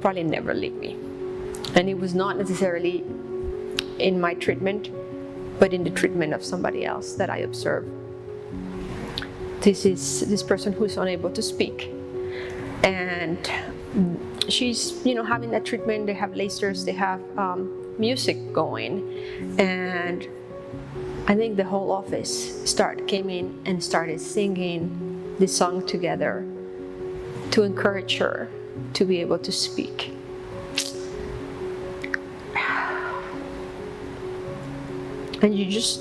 probably never leave me. And it was not necessarily in my treatment, but in the treatment of somebody else that I observed. This is this person who's unable to speak. And she's, having that treatment. They have lasers, they have music going. And I think the whole office came in and started singing this song together to encourage her to be able to speak. And you just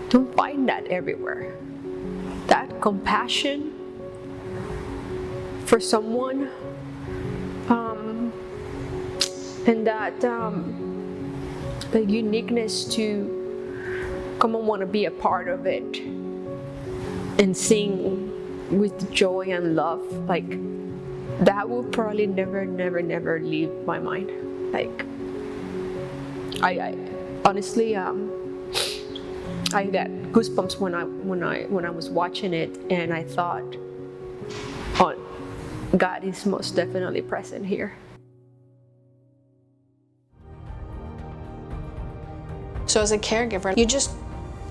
don't find that everywhere. That compassion for someone, and that the uniqueness to come and want to be a part of it and sing with joy and love, like that will probably never leave my mind. Like I honestly, I got goosebumps when I was watching it, and I thought, oh, God is most definitely present here. So as a caregiver,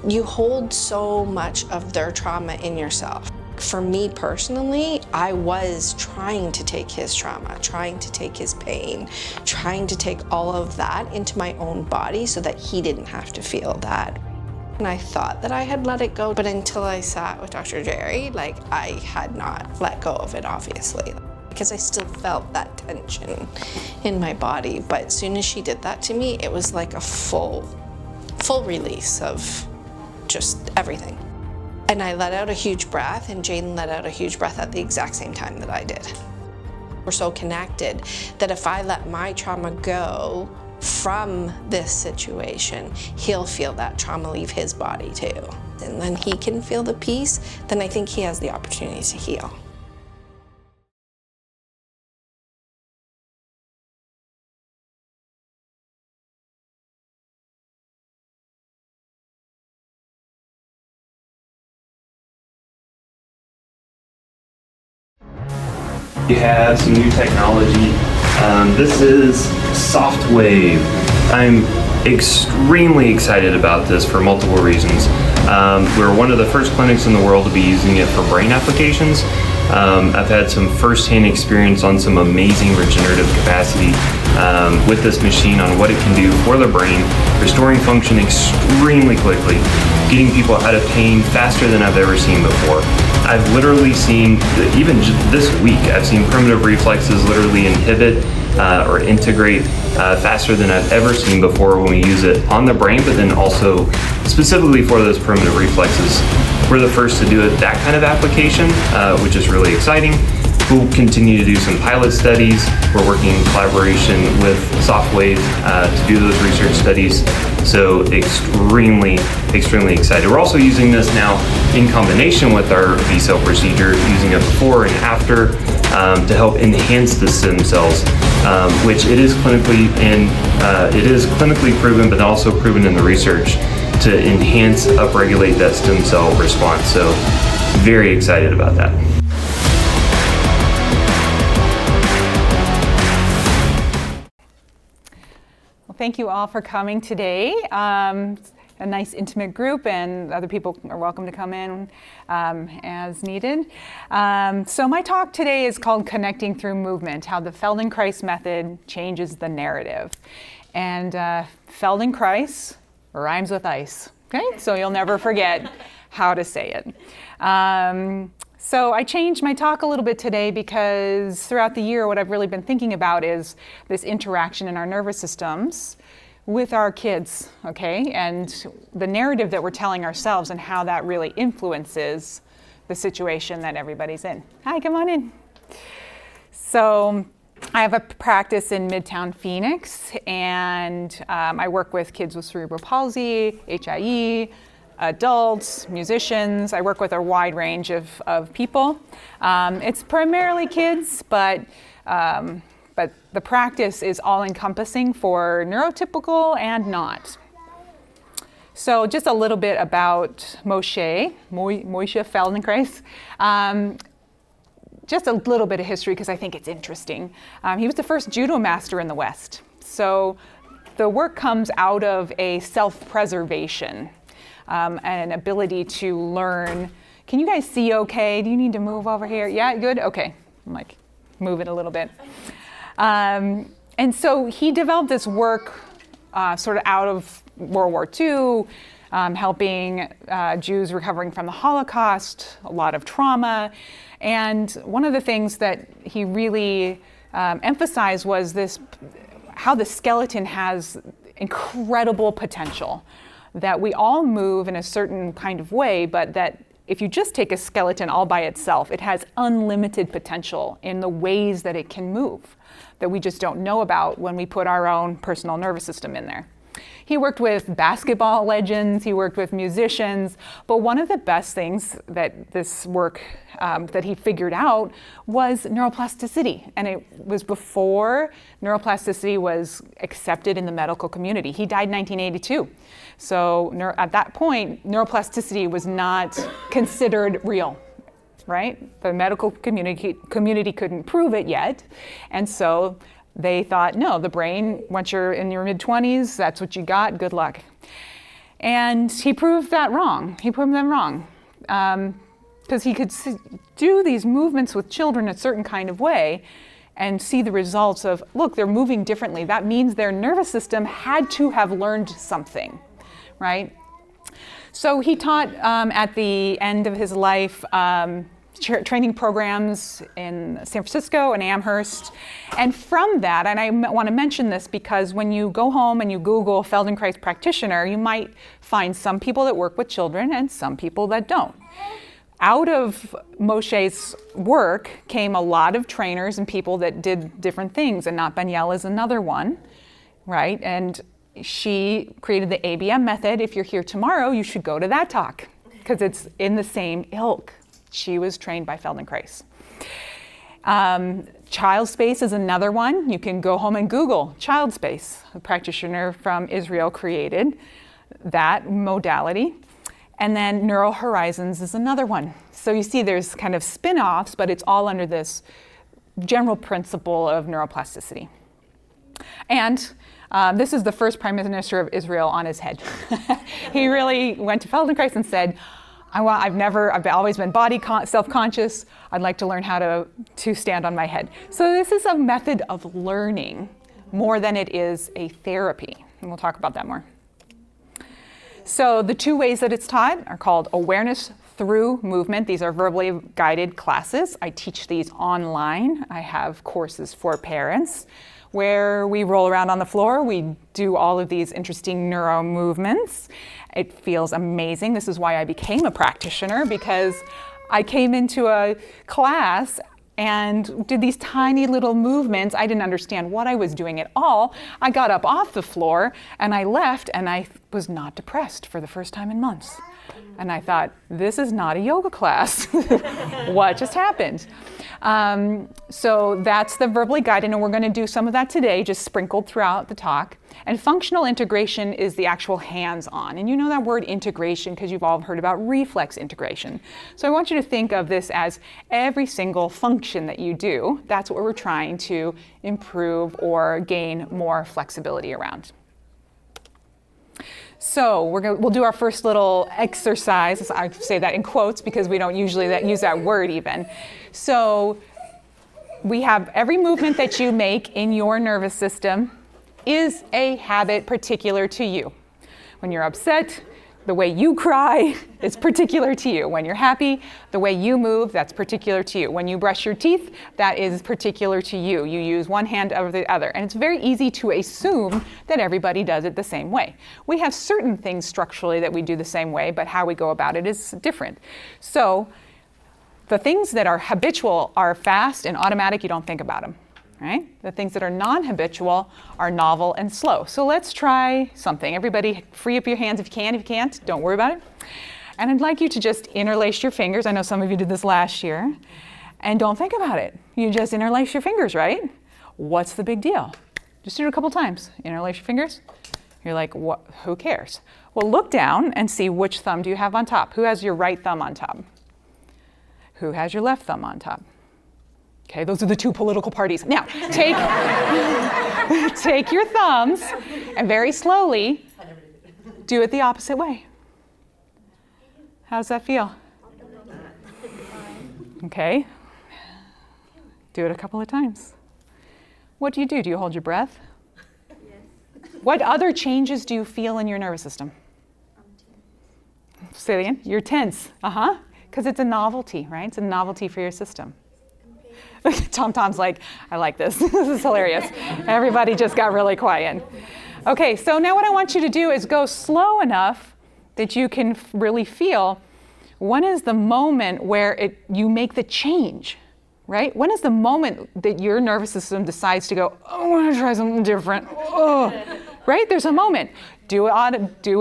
you hold so much of their trauma in yourself. For me personally, I was trying to take his trauma, trying to take his pain, trying to take all of that into my own body so that he didn't have to feel that. And I thought that I had let it go, but until I sat with Dr. Jerry, I had not let go of it, obviously, because I still felt that tension in my body. But as soon as she did that to me, it was like a full release of just everything. And I let out a huge breath, and Jaden let out a huge breath at the exact same time that I did. We're so connected that if I let my trauma go from this situation, he'll feel that trauma leave his body too. And then he can feel the peace, then I think he has the opportunity to heal. We have some new technology. This is soft wave. I'm extremely excited about this for multiple reasons. We're one of the first clinics in the world to be using it for brain applications. I've had some firsthand experience on some amazing regenerative capacity with this machine on what it can do for the brain, restoring function extremely quickly, getting people out of pain faster than I've ever seen before. I've literally seen, even this week, I've seen primitive reflexes literally inhibit or integrate faster than I've ever seen before when we use it on the brain, but then also specifically for those primitive reflexes. We're the first to do it, that kind of application, which is really exciting. We'll continue to do some pilot studies. We're working in collaboration with Softwave to do those research studies. So extremely excited. We're also using this now in combination with our B-cell procedure, using it before and after to help enhance the stem cells, which it is clinically proven, but also proven in the research to enhance, upregulate that stem cell response. So very excited about that. Thank you all for coming today. A nice intimate group, and other people are welcome to come in as needed. So my talk today is called Connecting Through Movement, how the Feldenkrais Method changes the narrative. And Feldenkrais rhymes with ice, okay? So you'll never forget how to say it. So I changed my talk a little bit today because throughout the year, what I've really been thinking about is this interaction in our nervous systems with our kids, okay? And the narrative that we're telling ourselves and how that really influences the situation that everybody's in. Hi, come on in. So I have a practice in Midtown Phoenix, and I work with kids with cerebral palsy, HIE, adults, musicians. I work with a wide range of people. It's primarily kids, but the practice is all-encompassing for neurotypical and not. So just a little bit about Moshe Feldenkrais. just a little bit of history because I think it's interesting. He was the first judo master in the West. So the work comes out of a self-preservation, an ability to learn. Can you guys see okay? Do you need to move over here? Yeah, good? Okay. I'm like, move it a little bit. And so he developed this work sort of out of World War II, helping Jews recovering from the Holocaust, a lot of trauma. And one of the things that he really emphasized was this, how the skeleton has incredible potential, that we all move in a certain kind of way, but that if you just take a skeleton all by itself, it has unlimited potential in the ways that it can move that we just don't know about when we put our own personal nervous system in there. He worked with basketball legends, he worked with musicians, but one of the best things that this work that he figured out was neuroplasticity. And it was before neuroplasticity was accepted in the medical community. He died in 1982. So at that point, neuroplasticity was not considered real, right? The medical community couldn't prove it yet. And so they thought, no, the brain, once you're in your mid-20s, that's what you got, good luck. And he proved that wrong. He proved them wrong. Because he could do these movements with children a certain kind of way and see the results of, look, they're moving differently. That means their nervous system had to have learned something, right? So he taught at the end of his life training programs in San Francisco and Amherst. And from that, and I want to mention this because when you go home and you Google Feldenkrais practitioner, you might find some people that work with children and some people that don't. Out of Moshe's work came a lot of trainers and people that did different things, and Nat Banyel is another one, right? And she created the ABM method. If you're here tomorrow, you should go to that talk because it's in the same ilk. She was trained by Feldenkrais. Child space is another one. You can go home and Google child space. A practitioner from Israel created that modality. And then Neural Horizons is another one. So you see there's kind of spin-offs, but it's all under this general principle of neuroplasticity. And this is the first Prime Minister of Israel on his head. He really went to Feldenkrais and said, I've always been self-conscious. I'd like to learn how to stand on my head. So this is a method of learning more than it is a therapy. And we'll talk about that more. So the two ways that it's taught are called awareness through movement. These are verbally guided classes. I teach these online. I have courses for parents where we roll around on the floor. We do all of these interesting neuro movements. It feels amazing. This is why I became a practitioner, because I came into a class and did these tiny little movements. I didn't understand what I was doing at all. I got up off the floor and I left, and I was not depressed for the first time in months. And I thought, this is not a yoga class. What just happened? So that's the verbally guided, and we're going to do some of that today, just sprinkled throughout the talk. And functional integration is the actual hands-on. And you know that word integration because you've all heard about reflex integration. So I want you to think of this as every single function that you do. That's what we're trying to improve or gain more flexibility around. So we'll do our first little exercise. I say that in quotes because we don't usually use that word even. So we have every movement that you make in your nervous system is a habit particular to you. When you're upset, the way you cry is particular to you. When you're happy, the way you move, that's particular to you. When you brush your teeth, that is particular to you. You use one hand over the other. And it's very easy to assume that everybody does it the same way. We have certain things structurally that we do the same way, but how we go about it is different. So the things that are habitual are fast and automatic. You don't think about them. Right? The things that are non-habitual are novel and slow. So let's try something. Everybody free up your hands if you can. If you can't, don't worry about it. And I'd like you to just interlace your fingers. I know some of you did this last year. And don't think about it. You just interlace your fingers, right? What's the big deal? Just do it a couple times. Interlace your fingers. You're like, what? Who cares? Well, look down and see which thumb do you have on top. Who has your right thumb on top? Who has your left thumb on top? Okay, those are the two political parties. Now, take, take your thumbs and very slowly do it the opposite way. How does that feel? Okay. Do it a couple of times. What do? Do you hold your breath? Yes. What other changes do you feel in your nervous system? Say it again. You're tense. Because it's a novelty, right? It's a novelty for your system. Tom's like, I like this. This is hilarious. Everybody just got really quiet. Okay, so now what I want you to do is go slow enough that you can really feel when is the moment where you make the change, right? When is the moment that your nervous system decides to go, oh, I want to try something different? Oh. Right? There's a moment. Do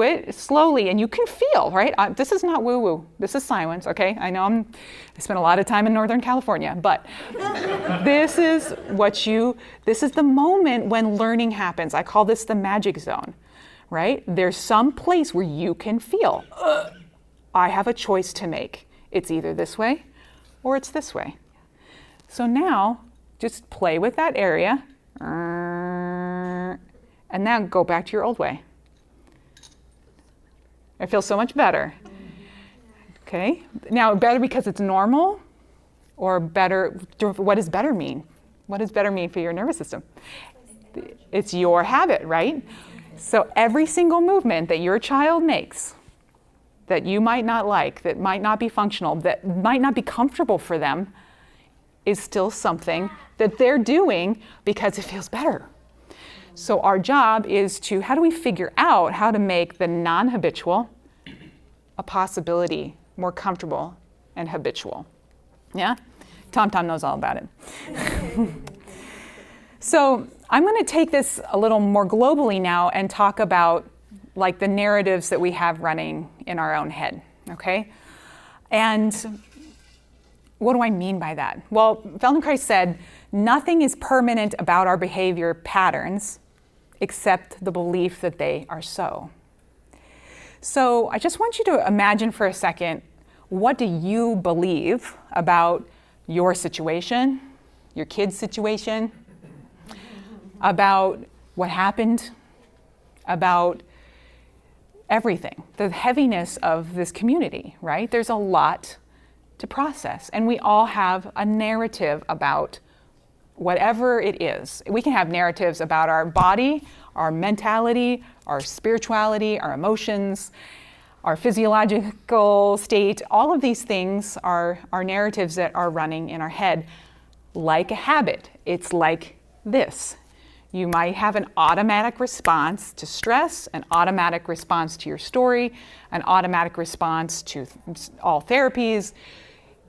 it slowly, and you can feel, right? This is not woo-woo. This is science, okay? I know I spent a lot of time in Northern California, but this is the moment when learning happens. I call this the magic zone, right? There's some place where you can feel, I have a choice to make. It's either this way or it's this way. So now, just play with that area, and now go back to your old way. I feel so much better. Okay, now better because it's normal, or better, what does better mean? What does better mean for your nervous system? It's your habit, right? So every single movement that your child makes that you might not like, that might not be functional, that might not be comfortable for them, is still something that they're doing because it feels better. So our job is how do we figure out how to make the non-habitual a possibility, more comfortable and habitual? Yeah? Tom knows all about it. So I'm going to take this a little more globally now and talk about like the narratives that we have running in our own head, okay? And what do I mean by that? Well, Feldenkrais said, nothing is permanent about our behavior patterns except the belief that they are so. So I just want you to imagine for a second, what do you believe about your situation, your kid's situation, about what happened, about everything, the heaviness of this community, right? There's a lot to process, and we all have a narrative about whatever it is. We can have narratives about our body, our mentality, our spirituality, our emotions, our physiological state. All of these things are narratives that are running in our head like a habit. It's like this. You might have an automatic response to stress, an automatic response to your story, an automatic response to all therapies.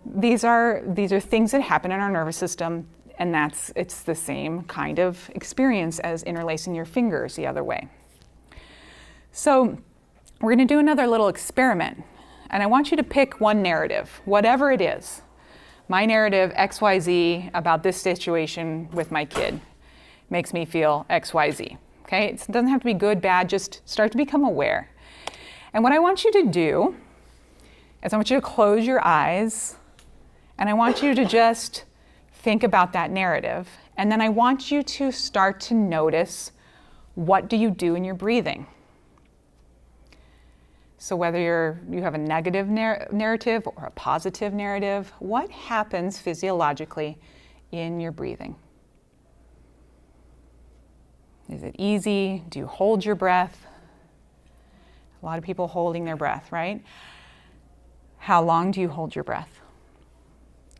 These are things that happen in our nervous system, and it's the same kind of experience as interlacing your fingers the other way. So we're going to do another little experiment, and I want you to pick one narrative, whatever it is. My narrative, XYZ, about this situation with my kid makes me feel XYZ. Okay? It doesn't have to be good, bad, just start to become aware. And what I want you to do is I want you to close your eyes, and I want you to just think about that narrative. And then I want you to start to notice, what do you do in your breathing? So whether you have a negative narrative or a positive narrative, what happens physiologically in your breathing? Is it easy? Do you hold your breath? A lot of people holding their breath, right? How long do you hold your breath?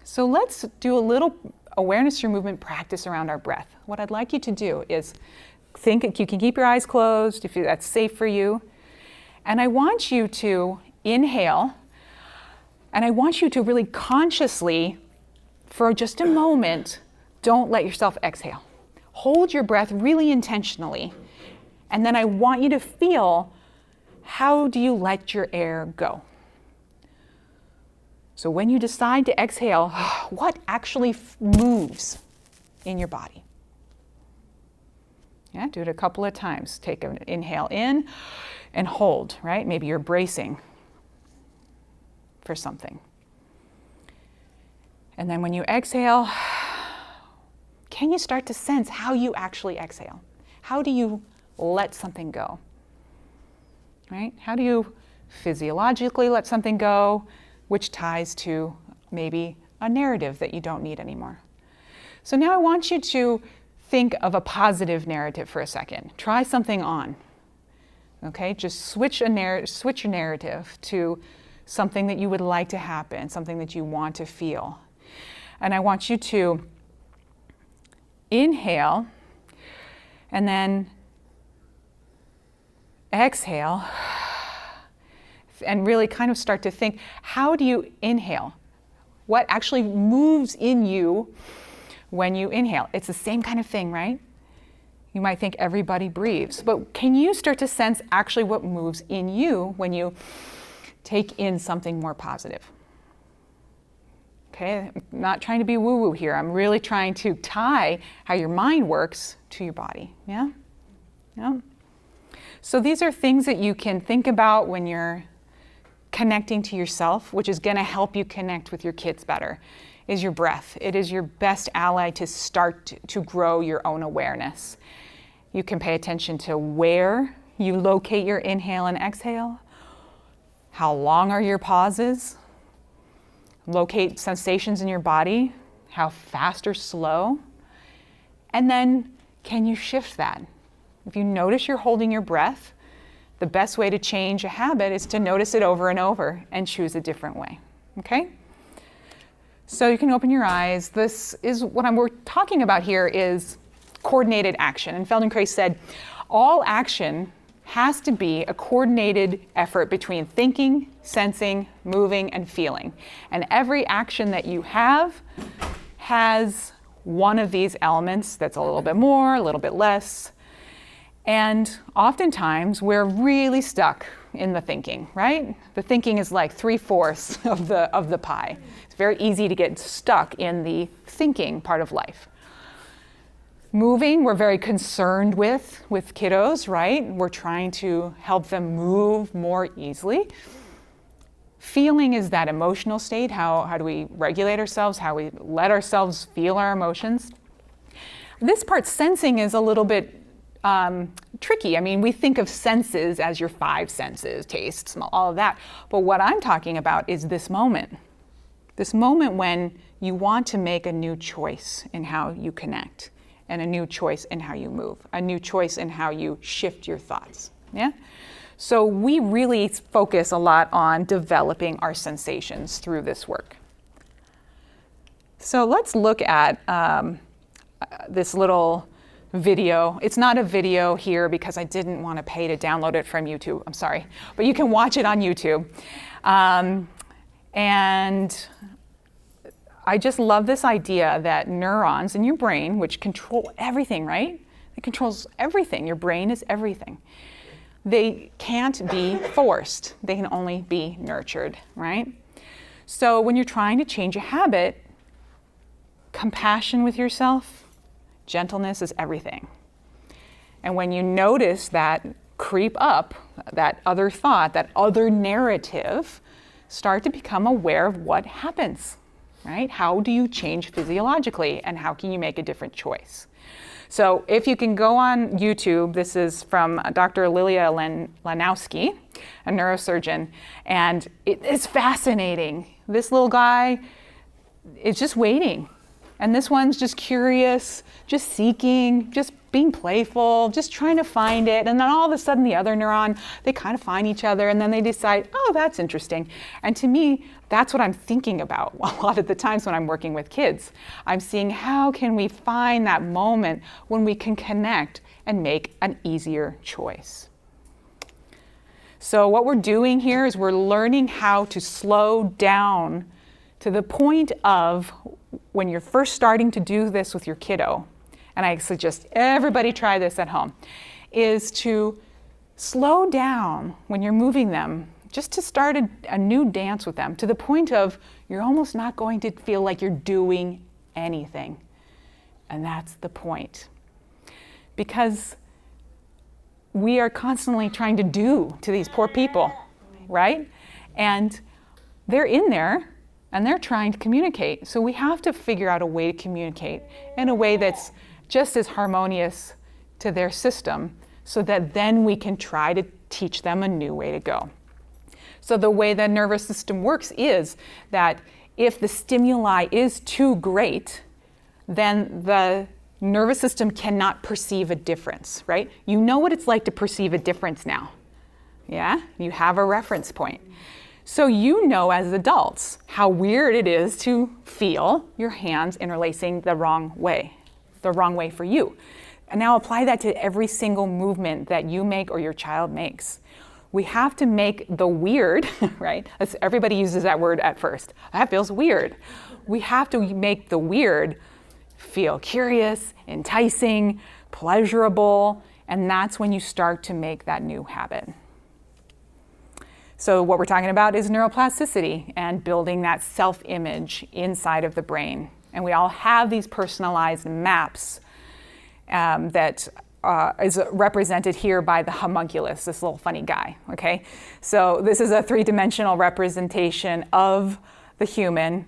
So let's do a little awareness through movement practice around our breath. What I'd like you to do is think, you can keep your eyes closed if that's safe for you. And I want you to inhale, and I want you to really consciously, for just a moment, don't let yourself exhale. Hold your breath really intentionally, and then I want you to feel, how do you let your air go? So when you decide to exhale, what actually moves in your body? Yeah, do it a couple of times. Take an inhale in and hold, right? Maybe you're bracing for something. And then when you exhale, can you start to sense how you actually exhale? How do you let something go? Right? How do you physiologically let something go, which ties to maybe a narrative that you don't need anymore? So now I want you to think of a positive narrative for a second. Try something on. Okay, just switch your narrative to something that you would like to happen, something that you want to feel. And I want you to inhale and then exhale and really kind of start to think, how do you inhale? What actually moves in you when you inhale? It's the same kind of thing, right? You might think everybody breathes, but can you start to sense actually what moves in you when you take in something more positive? Okay, I'm not trying to be woo-woo here. I'm really trying to tie how your mind works to your body, yeah? Yeah. So these are things that you can think about when you're connecting to yourself, which is gonna help you connect with your kids better, is your breath. It is your best ally to start to grow your own awareness. You can pay attention to where you locate your inhale and exhale. How long are your pauses? Locate sensations in your body, how fast or slow. And then can you shift that? If you notice you're holding your breath, the best way to change a habit is to notice it over and over and choose a different way, okay? So you can open your eyes. This is what we're talking about here is coordinated action. And Feldenkrais said, all action has to be a coordinated effort between thinking, sensing, moving, and feeling. And every action that you have has one of these elements that's a little bit more, a little bit less. And oftentimes we're really stuck in the thinking, right? The thinking is like 3/4 of the pie. It's very easy to get stuck in the thinking part of life. Moving, we're very concerned with kiddos, right? We're trying to help them move more easily. Feeling is that emotional state. How do we regulate ourselves? How we let ourselves feel our emotions? This part, sensing, is a little bit tricky. I mean, we think of senses as your 5 senses, taste, smell, all of that. But what I'm talking about is this moment when you want to make a new choice in how you connect, and a new choice in how you move, a new choice in how you shift your thoughts, yeah? So we really focus a lot on developing our sensations through this work. So let's look at this little video. It's not a video here because I didn't want to pay to download it from YouTube. I'm sorry, but you can watch it on YouTube. And I just love this idea that neurons in your brain, which control everything, right? It controls everything. Your brain is everything. They can't be forced. They can only be nurtured, right? So when you're trying to change a habit, compassion with yourself, gentleness is everything. And when you notice that creep up, that other thought, that other narrative, start to become aware of what happens, right? How do you change physiologically, and how can you make a different choice? So if you can go on YouTube, this is from Dr. Lilia Lanowski, a neurosurgeon, and it's fascinating. This little guy is just waiting. And this one's just curious, just seeking, just being playful, just trying to find it. And then all of a sudden the other neuron, they kind of find each other, and then they decide, oh, that's interesting. And to me, that's what I'm thinking about a lot of the times when I'm working with kids. I'm seeing how can we find that moment when we can connect and make an easier choice. So what we're doing here is we're learning how to slow down to the point of when you're first starting to do this with your kiddo, and I suggest everybody try this at home, is to slow down when you're moving them, just to start a new dance with them, to the point of you're almost not going to feel like you're doing anything. And that's the point. Because we are constantly trying to do to these poor people, right? And they're in there and they're trying to communicate. So we have to figure out a way to communicate in a way that's just as harmonious to their system, so that then we can try to teach them a new way to go. So the way the nervous system works is that if the stimuli is too great, then the nervous system cannot perceive a difference, right? You know what it's like to perceive a difference now. Yeah? You have a reference point. So you know as adults how weird it is to feel your hands interlacing the wrong way for you. And now apply that to every single movement that you make or your child makes. We have to make the weird, right? Everybody uses that word at first. That feels weird. We have to make the weird feel curious, enticing, pleasurable, and that's when you start to make that new habit. So what we're talking about is neuroplasticity and building that self-image inside of the brain. And we all have these personalized maps that is represented here by the homunculus, this little funny guy, okay? So this is a three-dimensional representation of the human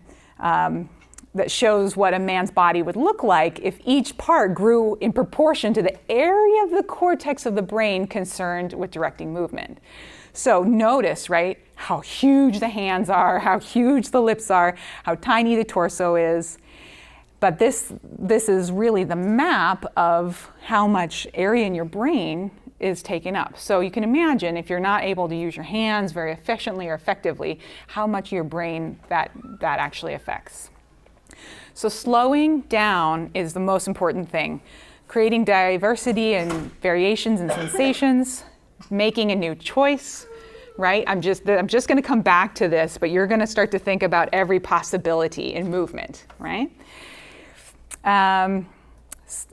that shows what a man's body would look like if each part grew in proportion to the area of the cortex of the brain concerned with directing movement. So notice, right, how huge the hands are, how huge the lips are, how tiny the torso is. But this is really the map of how much area in your brain is taken up. So you can imagine if you're not able to use your hands very efficiently or effectively, how much of your brain that actually affects. So slowing down is the most important thing. Creating diversity and variations and sensations, making a new choice, right? I'm just going to come back to this, but you're going to start to think about every possibility in movement, right?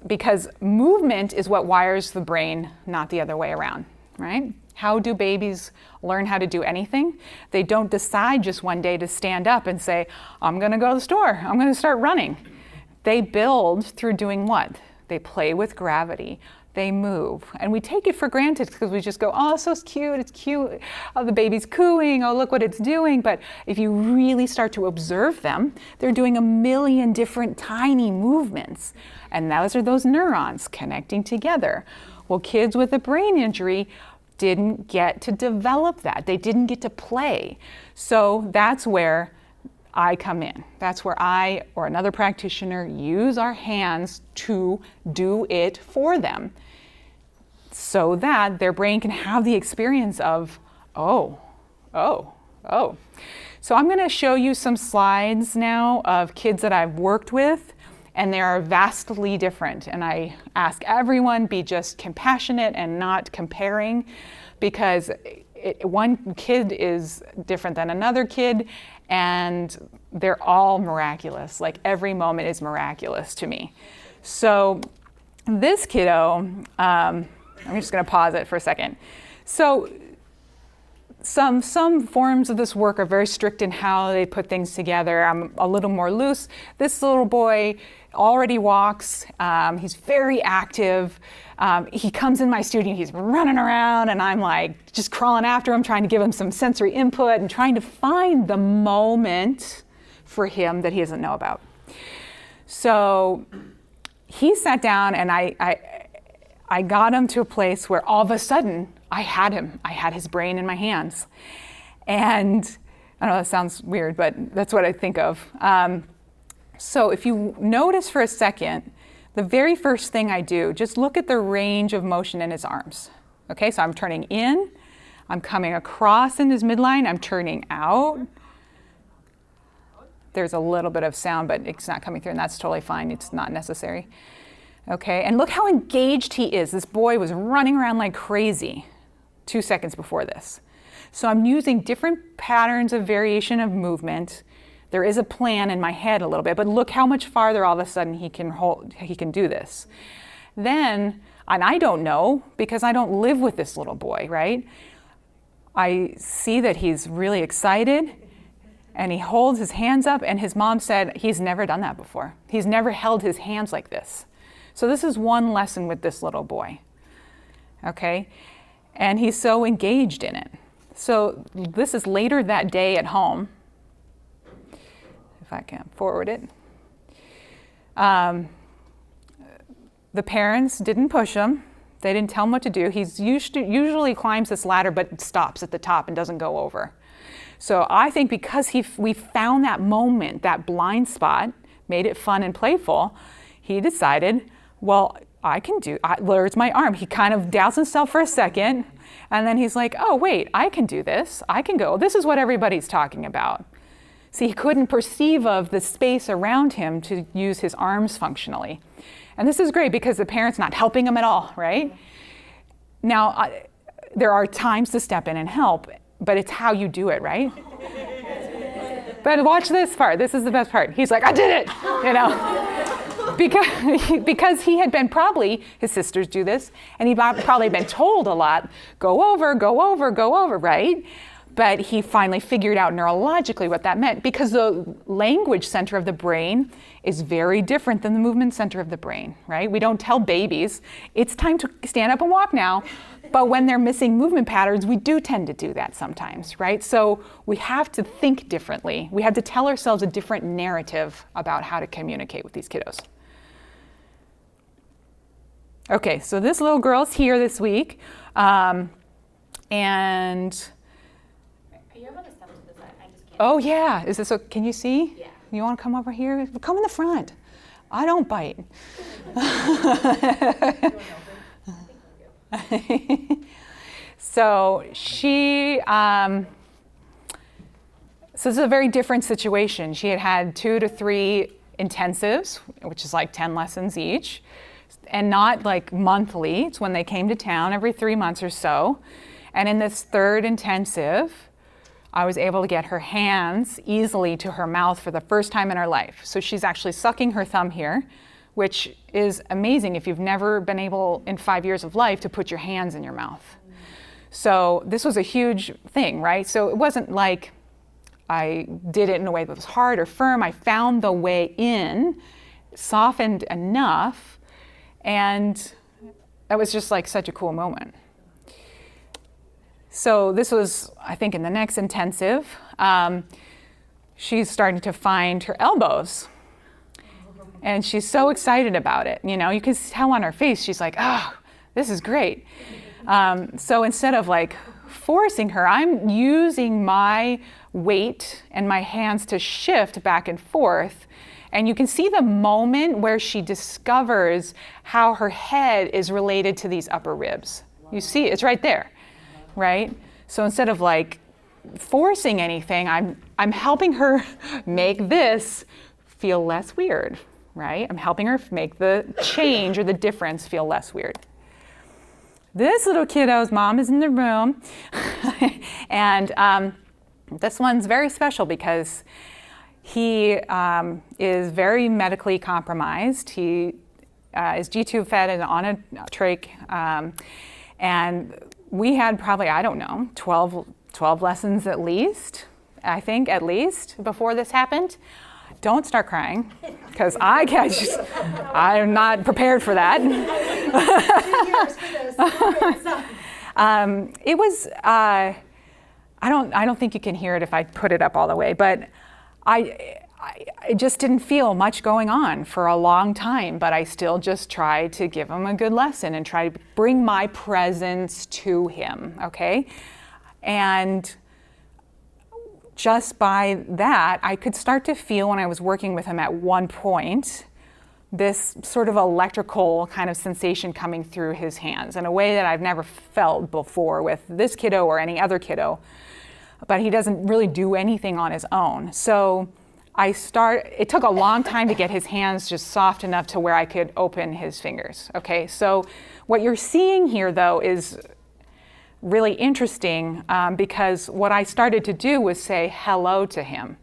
Because movement is what wires the brain, not the other way around, right? How do babies learn how to do anything? They don't decide just one day to stand up and say, I'm going to go to the store, I'm going to start running. They build through doing what? They play with gravity. They move. And we take it for granted because we just go, oh, so cute, it's cute. Oh, the baby's cooing, oh, look what it's doing. But if you really start to observe them, they're doing a million different tiny movements. And those are those neurons connecting together. Well, kids with a brain injury didn't get to develop that. They didn't get to play. So that's where I come in. That's where I or another practitioner use our hands to do it for them, so that their brain can have the experience of, oh. So I'm going to show you some slides now of kids that I've worked with, and they are vastly different. And I ask everyone be just compassionate and not comparing, because one kid is different than another kid, and they're all miraculous. Like every moment is miraculous to me. So this kiddo, I'm just going to pause it for a second. So some forms of this work are very strict in how they put things together. I'm a little more loose. This little boy already walks. He's very active. He comes in my studio, he's running around, and I'm like just crawling after him, trying to give him some sensory input and trying to find the moment for him that he doesn't know about. So he sat down, and I got him to a place where all of a sudden I had him. I had his brain in my hands. And I know that sounds weird, but that's what I think of. So if you notice for a second, the very first thing I do, just look at the range of motion in his arms. Okay, so I'm turning in, I'm coming across in his midline, I'm turning out. There's a little bit of sound, but it's not coming through, and that's totally fine. It's not necessary. Okay, and look how engaged he is. This boy was running around like crazy 2 seconds before this. So I'm using different patterns of variation of movement. There is a plan in my head a little bit, but look how much farther all of a sudden he can do this. Then, and I don't know because I don't live with this little boy, right? I see that he's really excited, and he holds his hands up, and his mom said he's never done that before. He's never held his hands like this. So this is one lesson with this little boy, okay? And he's so engaged in it. So this is later that day at home. if I can forward it. The parents didn't push him. They didn't tell him what to do. He usually climbs this ladder but stops at the top and doesn't go over. So I think because we found that moment, that blind spot, made it fun and playful, he decided, well, there's my arm. He kind of doubts himself for a second, and then he's like, oh, wait, I can do this. I can go. This is what everybody's talking about. See, he couldn't perceive of the space around him to use his arms functionally. And this is great because the parent's not helping him at all, right? Now, there are times to step in and help, but it's how you do it, right? But watch this part. This is the best part. He's like, I did it, you know? Because he had been his sisters do this, and he'd probably been told a lot, go over, go over, go over, right? But he finally figured out neurologically what that meant, because the language center of the brain is very different than the movement center of the brain, right? We don't tell babies, it's time to stand up and walk now. But when they're missing movement patterns, we do tend to do that sometimes, right? So we have to think differently. We have to tell ourselves a different narrative about how to communicate with these kiddos. Okay, so this little girl's here this week, and oh yeah, is this can you see? Yeah. You want to come over here? Come in the front. I don't bite. So this is a very different situation. She had 2 to 3 intensives, which is like 10 lessons each, and not like monthly. It's when they came to town every 3 months or so. And in this 3rd intensive, I was able to get her hands easily to her mouth for the first time in her life. So she's actually sucking her thumb here, which is amazing if you've never been able in 5 years of life to put your hands in your mouth. So this was a huge thing, right? So it wasn't like I did it in a way that was hard or firm. I found the way in, softened enough, and that was just like such a cool moment. So this was, I think, in the next intensive. She's starting to find her elbows. And she's so excited about it. You know, you can tell on her face, she's like, oh, this is great. So instead of like forcing her, I'm using my weight and my hands to shift back and forth. And you can see the moment where she discovers how her head is related to these upper ribs. You see, it's right there, right? So instead of like forcing anything, I'm helping her make this feel less weird, right? I'm helping her make the change or the difference feel less weird. This little kiddo's mom is in the room, and this one's very special because he is very medically compromised. He is G-tube fed and on a trach, and we had probably, 12 lessons at least, I think, at least, before this happened. Don't start crying, because I'm not prepared for that. It was, I don't think you can hear it if I put it up all the way, but I just didn't feel much going on for a long time, but I still just tried to give him a good lesson and try to bring my presence to him, okay? And just by that, I could start to feel when I was working with him at one point, this sort of electrical kind of sensation coming through his hands in a way that I've never felt before with this kiddo or any other kiddo, but he doesn't really do anything on his own. So it took a long time to get his hands just soft enough to where I could open his fingers, okay? So what you're seeing here though is really interesting because what I started to do was say hello to him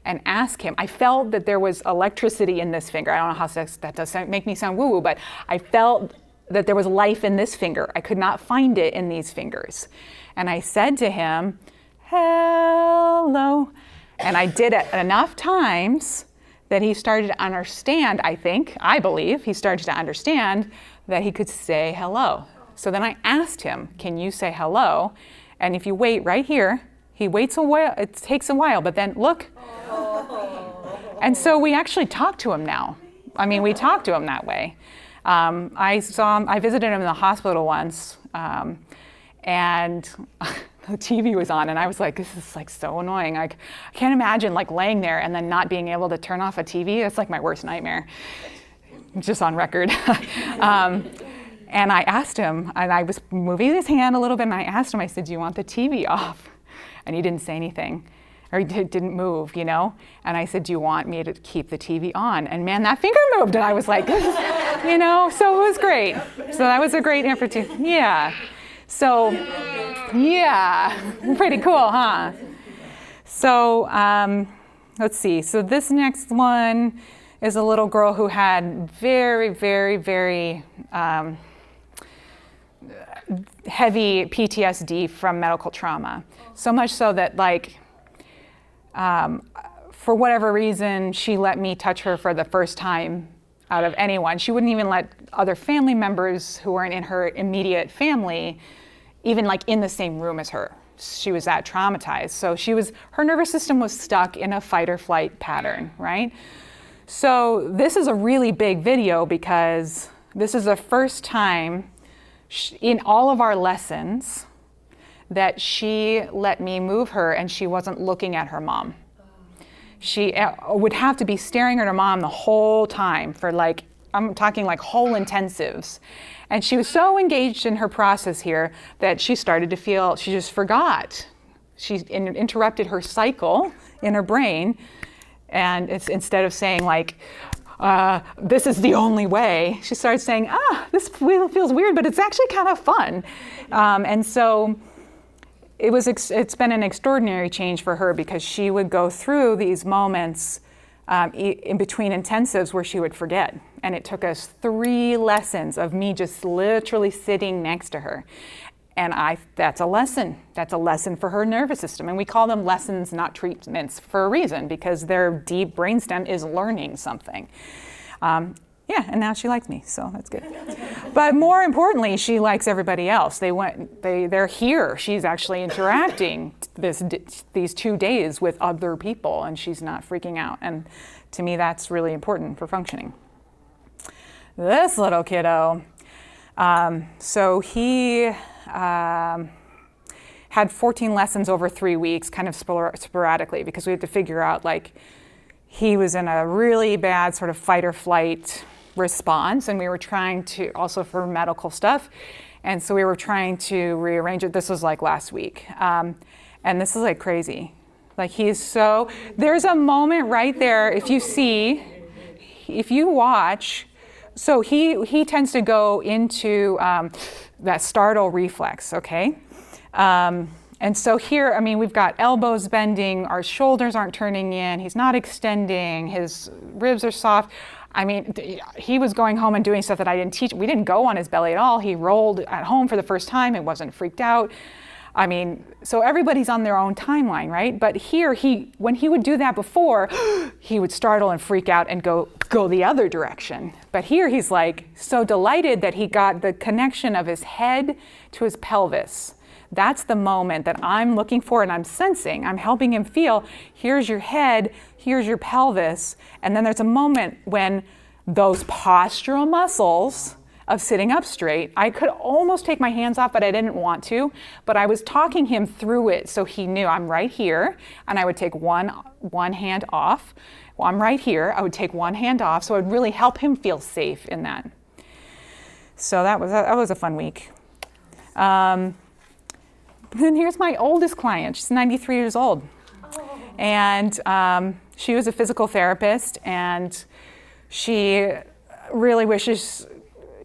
and ask him. I felt that there was electricity in this finger. I don't know how that does make me sound woo-woo, but I felt that there was life in this finger. I could not find it in these fingers. And I said to him, hello. And I did it enough times that he started to understand, I believe, he started to understand that he could say hello. So then I asked him, can you say hello? And if you wait right here, he waits a while, it takes a while, but then look. And so we actually talk to him now. I mean, we talk to him that way. I visited him in the hospital once, and the TV was on, and I was like, this is like so annoying. I can't imagine like laying there and then not being able to turn off a TV. That's like my worst nightmare, just on record. And I asked him, and I was moving his hand a little bit, and I asked him, I said, do you want the TV off? And he didn't say anything, or he didn't move, you know? And I said, do you want me to keep the TV on? And man, that finger moved, and I was like, you know, so it was great. So that was a great opportunity. Yeah. So, yeah, pretty cool, huh? So, let's see. So this next one is a little girl who had very, very, very heavy PTSD from medical trauma. So much so that, like, for whatever reason, she let me touch her for the first time out of anyone. She wouldn't even let other family members who weren't in her immediate family even like in the same room as her. She was that traumatized. So her nervous system was stuck in a fight or flight pattern, right? So this is a really big video because this is the first time in all of our lessons that she let me move her and she wasn't looking at her mom. She would have to be staring at her mom the whole time for like, I'm talking like whole intensives. And she was so engaged in her process here that she started to feel, she just forgot. She interrupted her cycle in her brain. And instead of saying like, this is the only way, she started saying, this feels weird, but it's actually kind of fun. And so it's been an extraordinary change for her because she would go through these moments in between intensives where she would forget. And it took us 3 lessons of me just literally sitting next to her. And that's a lesson. That's a lesson for her nervous system. And we call them lessons, not treatments, for a reason, because their deep brainstem is learning something. Yeah, and now she likes me, so that's good. But more importantly, she likes everybody else. They're here. She's actually interacting these 2 days with other people, and she's not freaking out. And to me, that's really important for functioning. This little kiddo, so he had 14 lessons over 3 weeks, kind of sporadically, because we had to figure out, like, he was in a really bad sort of fight or flight response, and we were trying to, also for medical stuff, and so we were trying to rearrange it. This was like last week, and this is like crazy. Like there's a moment right there, if you watch, so he tends to go into that startle reflex, okay? And so here, I mean, we've got elbows bending, our shoulders aren't turning in, he's not extending, his ribs are soft. I mean, he was going home and doing stuff that I didn't teach. We didn't go on his belly at all. He rolled at home for the first time. It wasn't freaked out. I mean, so everybody's on their own timeline, right? But here, when he would do that before, he would startle and freak out and go the other direction. But here, he's like so delighted that he got the connection of his head to his pelvis. That's the moment that I'm looking for and I'm sensing. I'm helping him feel, here's your head, here's your pelvis. And then there's a moment when those postural muscles of sitting up straight, I could almost take my hands off, but I didn't want to. But I was talking him through it so he knew I'm right here, and I would take one hand off. Well, I'm right here, I would take one hand off, so it would really help him feel safe in that. So that was a fun week. Then here's my oldest client. She's 93 years old. And she was a physical therapist, and she really wishes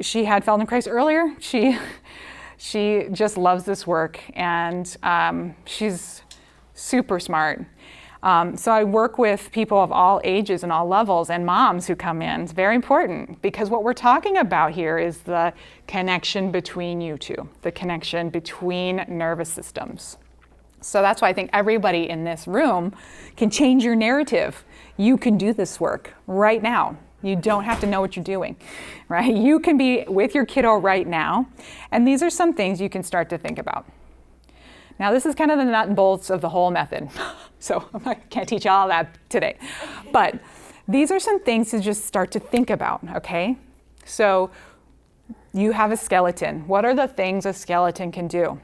she had Feldenkrais earlier. She just loves this work, and she's super smart. So I work with people of all ages and all levels and moms who come in. It's very important because what we're talking about here is the connection between you two, the connection between nervous systems. So that's why I think everybody in this room can change your narrative. You can do this work right now. You don't have to know what you're doing, right? You can be with your kiddo right now, and these are some things you can start to think about. Now, this is kind of the nut and bolts of the whole method, so I can't teach you all that today. But these are some things to just start to think about, okay? So you have a skeleton. What are the things a skeleton can do?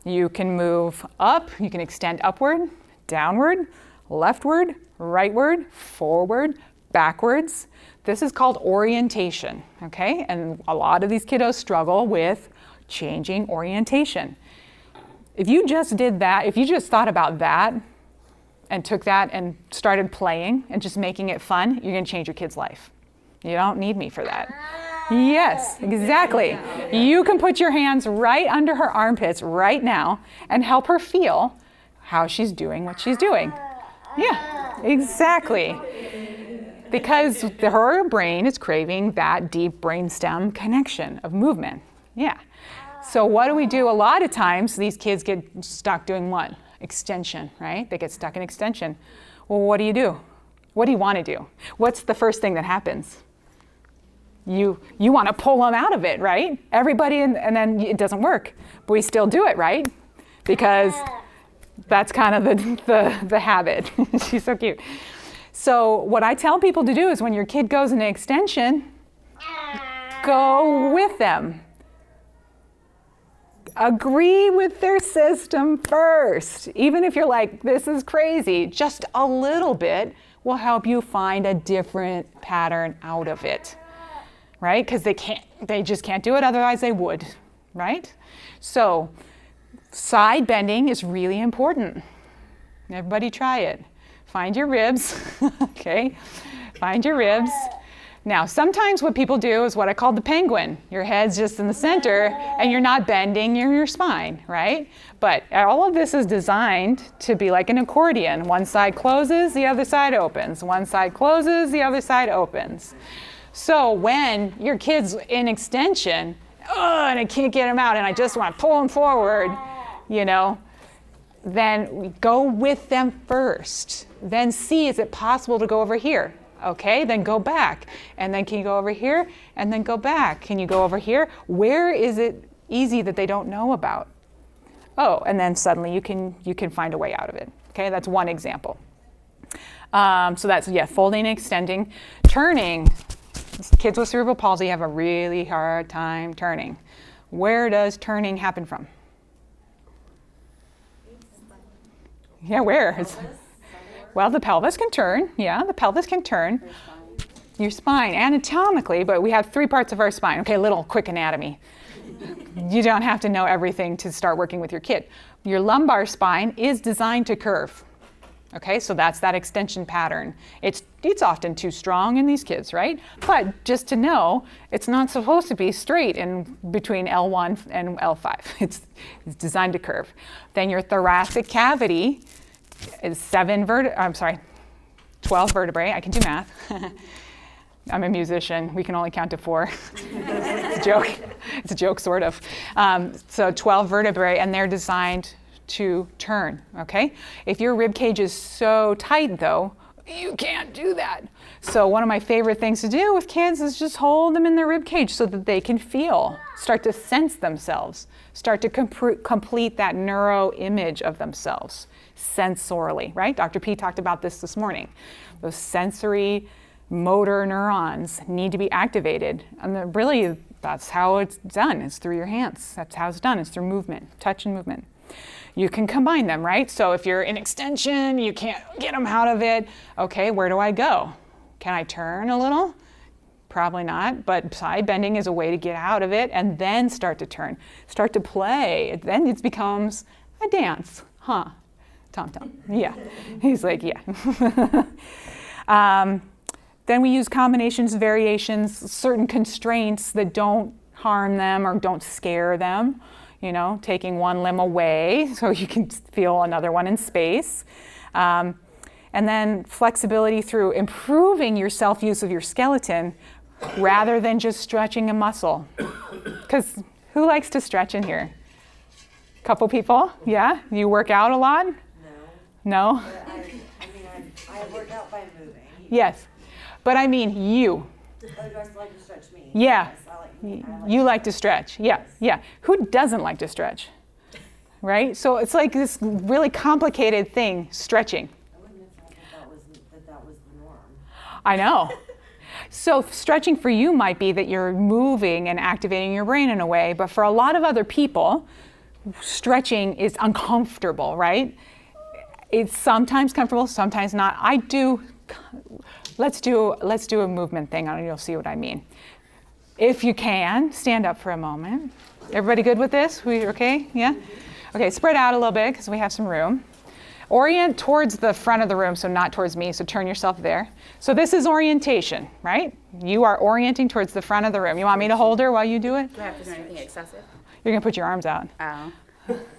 You can move up, you can extend upward, downward, leftward, rightward, forward, backwards. This is called orientation, okay? And a lot of these kiddos struggle with changing orientation. If you just did that, if you just thought about that and took that and started playing and just making it fun, you're gonna change your kid's life. You don't need me for that. Yes, exactly. You can put your hands right under her armpits right now and help her feel how she's doing what she's doing. Yeah, exactly. Because her brain is craving that deep brainstem connection of movement. Yeah. So what do we do? A lot of times these kids get stuck doing what? Extension, right? They get stuck in extension. Well, what do? What do you want to do? What's the first thing that happens? You want to pull them out of it, right? Everybody, and then it doesn't work. But we still do it, right? Because that's kind of the habit. She's so cute. So what I tell people to do is when your kid goes into extension, go with them. Agree with their system first. Even if you're like, this is crazy, just a little bit will help you find a different pattern out of it, right? Because they just can't do it, otherwise they would, right? So side bending is really important. Everybody try it. Find your ribs, okay? Find your ribs. Now, sometimes what people do is what I call the penguin. Your head's just in the center and you're not bending your spine, right? But all of this is designed to be like an accordion. One side closes, the other side opens. One side closes, the other side opens. So when your kid's in extension, and I can't get him out and I just want to pull him forward, then we go with them first. Then see, is it possible to go over here? Okay, then go back. And then can you go over here? And then go back. Can you go over here? Where is it easy that they don't know about? Oh, and then suddenly you can find a way out of it. Okay, that's one example. So that's, folding and extending. Turning. Kids with cerebral palsy have a really hard time turning. Where does turning happen from? Yeah, where? Well, the pelvis can turn. Yeah, the pelvis can turn. Your spine, anatomically, but we have 3 parts of our spine. Okay, little quick anatomy. You don't have to know everything to start working with your kid. Your lumbar spine is designed to curve. Okay, so that's that extension pattern. It's often too strong in these kids, right? But just to know, it's not supposed to be straight in between L1 and L5. It's designed to curve. Then your thoracic cavity is 12 vertebrae. I can do math. I'm a musician. We can only count to 4. It's a joke. It's a joke, sort of. So 12 vertebrae, and they're designed to turn, okay? If your rib cage is so tight, though, you can't do that. So one of my favorite things to do with kids is just hold them in their rib cage so that they can feel, start to sense themselves, start to complete that neuro image of themselves sensorily, right? Dr. P talked about this morning. Those sensory motor neurons need to be activated. And really, that's how it's done. It's through your hands. That's how it's done. It's through movement, touch and movement. You can combine them, right? So if you're in extension, you can't get them out of it. Okay, where do I go? Can I turn a little? Probably not, but side bending is a way to get out of it and then start to turn, start to play. Then it becomes a dance, huh? Tom, yeah. He's like, yeah. Then we use combinations, variations, certain constraints that don't harm them or don't scare them. Taking one limb away so you can feel another one in space. And then flexibility through improving your self-use of your skeleton rather than just stretching a muscle. Because who likes to stretch in here? Couple people? Yeah? You work out a lot? No? I work out by moving. Yes. But I mean you. Oh, do I still like to stretch me? Yeah. Yes, I like You like to stretch. Yeah, yeah. Who doesn't like to stretch? Right? So it's like this really complicated thing, stretching. I wouldn't have thought that was the norm. I know. So stretching for you might be that you're moving and activating your brain in a way, but for a lot of other people, stretching is uncomfortable, right? It's sometimes comfortable, sometimes not. Let's do a movement thing and you'll see what I mean. If you can, stand up for a moment. Everybody good with this? We okay? Yeah? Okay, spread out a little bit because we have some room. Orient towards the front of the room, so not towards me, so turn yourself there. So this is orientation, right? You are orienting towards the front of the room. You want me to hold her while you do it? Do I have to do anything excessive? You're gonna put your arms out. Oh.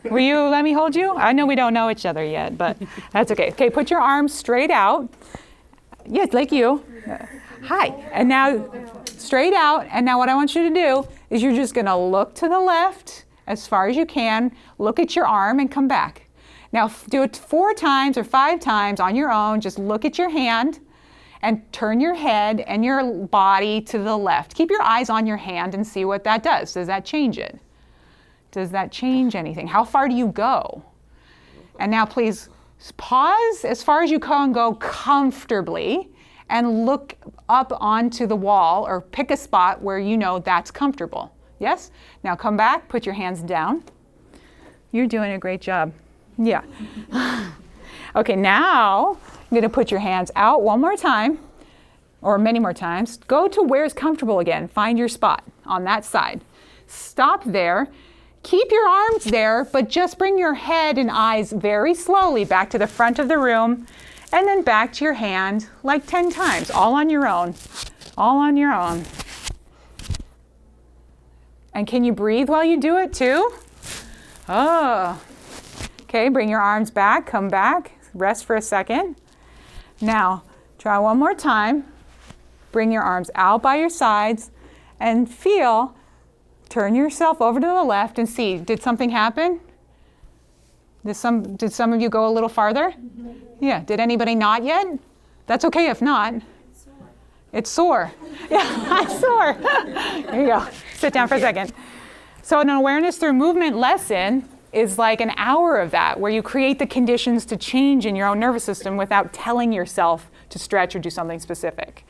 Will you let me hold you? I know we don't know each other yet, but that's okay. Okay, put your arms straight out. Yes, like you. Hi, and now straight out, and now what I want you to do is you're just gonna look to the left as far as you can, look at your arm and come back. Now do it 4 times or 5 times on your own. Just look at your hand and turn your head and your body to the left. Keep your eyes on your hand and see what that does. Does that change it? Does that change anything? How far do you go? And now please pause as far as you can go comfortably and look up onto the wall or pick a spot where you know that's comfortable. Yes? Now come back, put your hands down. You're doing a great job. Yeah. Okay, now you're gonna put your hands out one more time, or many more times. Go to where's comfortable again. Find your spot on that side. Stop there. Keep your arms there, but just bring your head and eyes very slowly back to the front of the room, and then back to your hand like 10 times, all on your own. All on your own. And can you breathe while you do it too? Oh. Okay, bring your arms back, come back, rest for a second. Now, try one more time. Bring your arms out by your sides and feel, turn yourself over to the left and see, did something happen? Did some of you go a little farther? Yeah, did anybody not yet? That's okay if not. It's sore. Yeah, it's sore. There you go. Sit down for a second. So an awareness through movement lesson is like an hour of that, where you create the conditions to change in your own nervous system without telling yourself to stretch or do something specific.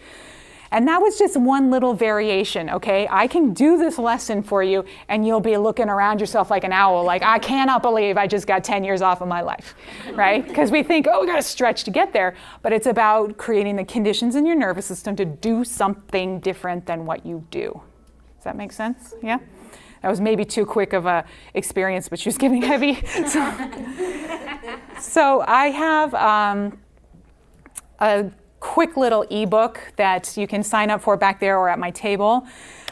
And that was just one little variation, okay? I can do this lesson for you and you'll be looking around yourself like an owl, like, I cannot believe I just got 10 years off of my life, right? Because we think, oh, we gotta stretch to get there, but it's about creating the conditions in your nervous system to do something different than what you do. Does that make sense? Yeah? That was maybe too quick of a experience, but she was getting heavy. So I have a quick little ebook that you can sign up for back there or at my table.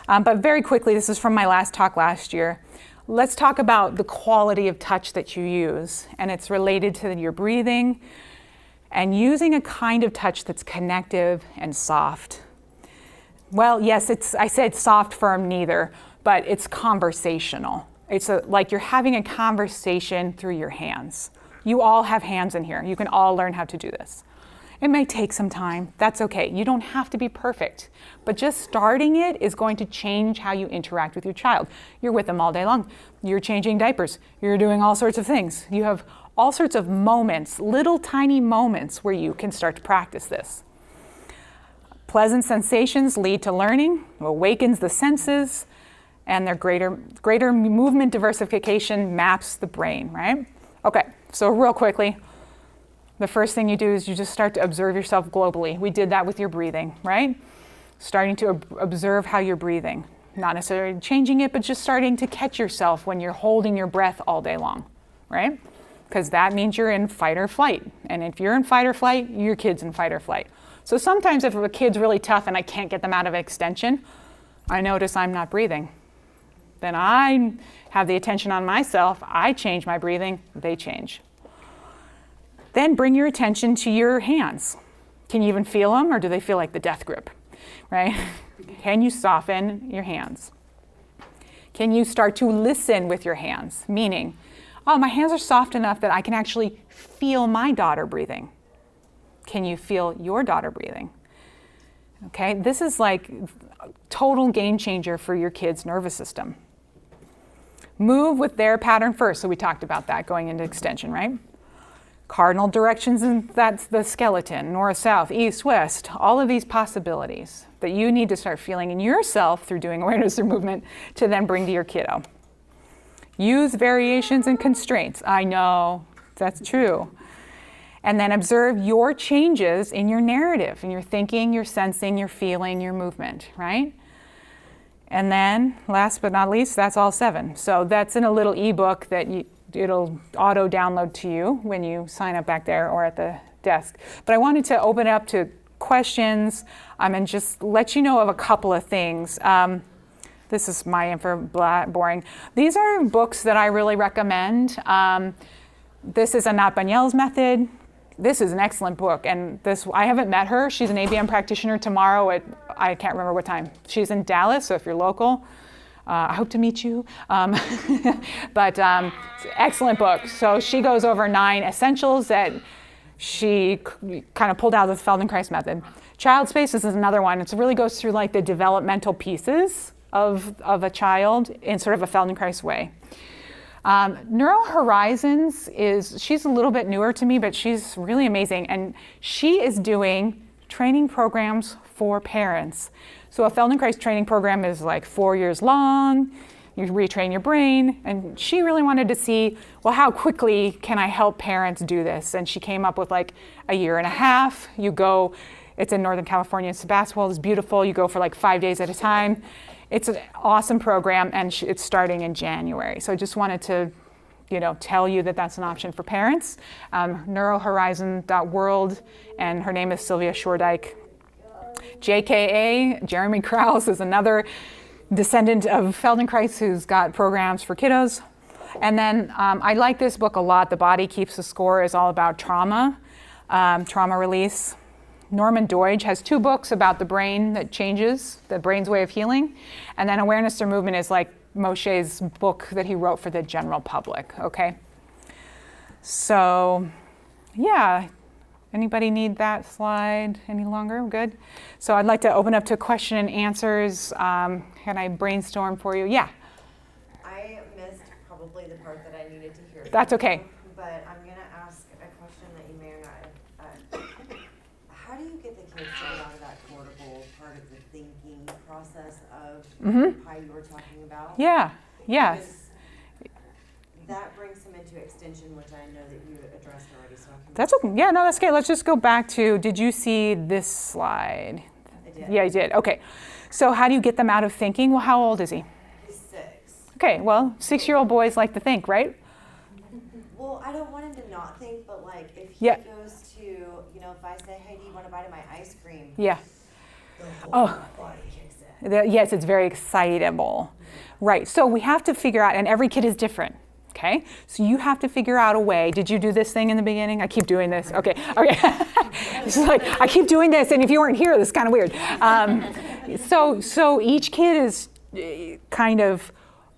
But very quickly, this is from my last talk last year. Let's talk about the quality of touch that you use. And it's related to your breathing and using a kind of touch that's connective and soft. Well, yes, I said soft, firm, neither. But it's conversational. It's like you're having a conversation through your hands. You all have hands in here. You can all learn how to do this. It may take some time. That's okay. You don't have to be perfect. But just starting it is going to change how you interact with your child. You're with them all day long. You're changing diapers. You're doing all sorts of things. You have all sorts of moments, little tiny moments where you can start to practice this. Pleasant sensations lead to learning, awakens the senses, and their greater movement diversification maps the brain, right? Okay, so real quickly, the first thing you do is you just start to observe yourself globally. We did that with your breathing, right? Starting to observe how you're breathing. Not necessarily changing it, but just starting to catch yourself when you're holding your breath all day long, right? Because that means you're in fight or flight. And if you're in fight or flight, your kid's in fight or flight. So sometimes if a kid's really tough and I can't get them out of extension, I notice I'm not breathing. Then I have the attention on myself, I change my breathing, they change. Then bring your attention to your hands. Can you even feel them, or do they feel like the death grip, right? Can you soften your hands? Can you start to listen with your hands? Meaning, oh, my hands are soft enough that I can actually feel my daughter breathing. Can you feel your daughter breathing? Okay, this is like a total game changer for your kid's nervous system. Move with their pattern first. So we talked about that going into extension, right? Cardinal directions, and that's the skeleton, north, south, east, west, all of these possibilities that you need to start feeling in yourself through doing awareness through movement to then bring to your kiddo. Use variations and constraints. I know, that's true. And then observe your changes in your narrative, in your thinking, your sensing, your feeling, your movement, right? And then, last but not least, that's all 7. So that's in a little ebook that it'll auto-download to you when you sign up back there or at the desk. But I wanted to open it up to questions and just let you know of a couple of things. This is my info, boring. These are books that I really recommend. This is Anat Banyel's Method. This is an excellent book, and I haven't met her. She's an ABM practitioner tomorrow at, I can't remember what time. She's in Dallas, so if you're local, I hope to meet you. But excellent book. So she goes over 9 essentials that she kind of pulled out of the Feldenkrais Method. Child Spaces is another one. It really goes through like the developmental pieces of a child in sort of a Feldenkrais way. Neuro Horizons she's a little bit newer to me, but she's really amazing. And she is doing training programs for parents. So a Feldenkrais training program is like 4 years long. You retrain your brain. And she really wanted to see, well, how quickly can I help parents do this? And she came up with like a year and a half. You go, it's in Northern California, Sebastopol. It's beautiful. You go for like 5 days at a time. It's an awesome program, and it's starting in January. So I just wanted to, tell you that that's an option for parents. Neurohorizon.world, and her name is Sylvia Shordyke. JKA, Jeremy Krause, is another descendant of Feldenkrais who's got programs for kiddos. And then I like this book a lot. The Body Keeps the Score is all about trauma, trauma release. Norman Doidge has 2 books about the brain that changes, the brain's way of healing. And then Awareness Through Movement is like Moshe's book that he wrote for the general public, okay? So, yeah. Anybody need that slide any longer? Good. So I'd like to open up to question and answers. Can I brainstorm for you? Yeah. I missed probably the part that I needed to hear. That's okay. But I'm going to ask a question that you may or not how do you get the kids to get out of that cortical part of the thinking process of how you were talking about? Yeah. Yeah. Because that brings them into extension, which I know that you addressed already. So I can That's okay. Yeah, no, that's okay. Let's just go back to, did you see this slide? I did. Yeah, you did. Okay. So how do you get them out of thinking? Well, how old is he? He's 6. Okay, well, 6-year-old boys like to think, right? Well, I don't want him to not think, but like if he Yeah. goes to, if I say, hey, do you want a bite of my ice cream? Yeah. The whole body kicks in. Yes, it's very excitable. Right, so we have to figure out, and every kid is different. Okay, so you have to figure out a way. Did you do this thing in the beginning? I keep doing this. Okay. It's like, I keep doing this, and if you weren't here, this is kind of weird. So each kid is kind of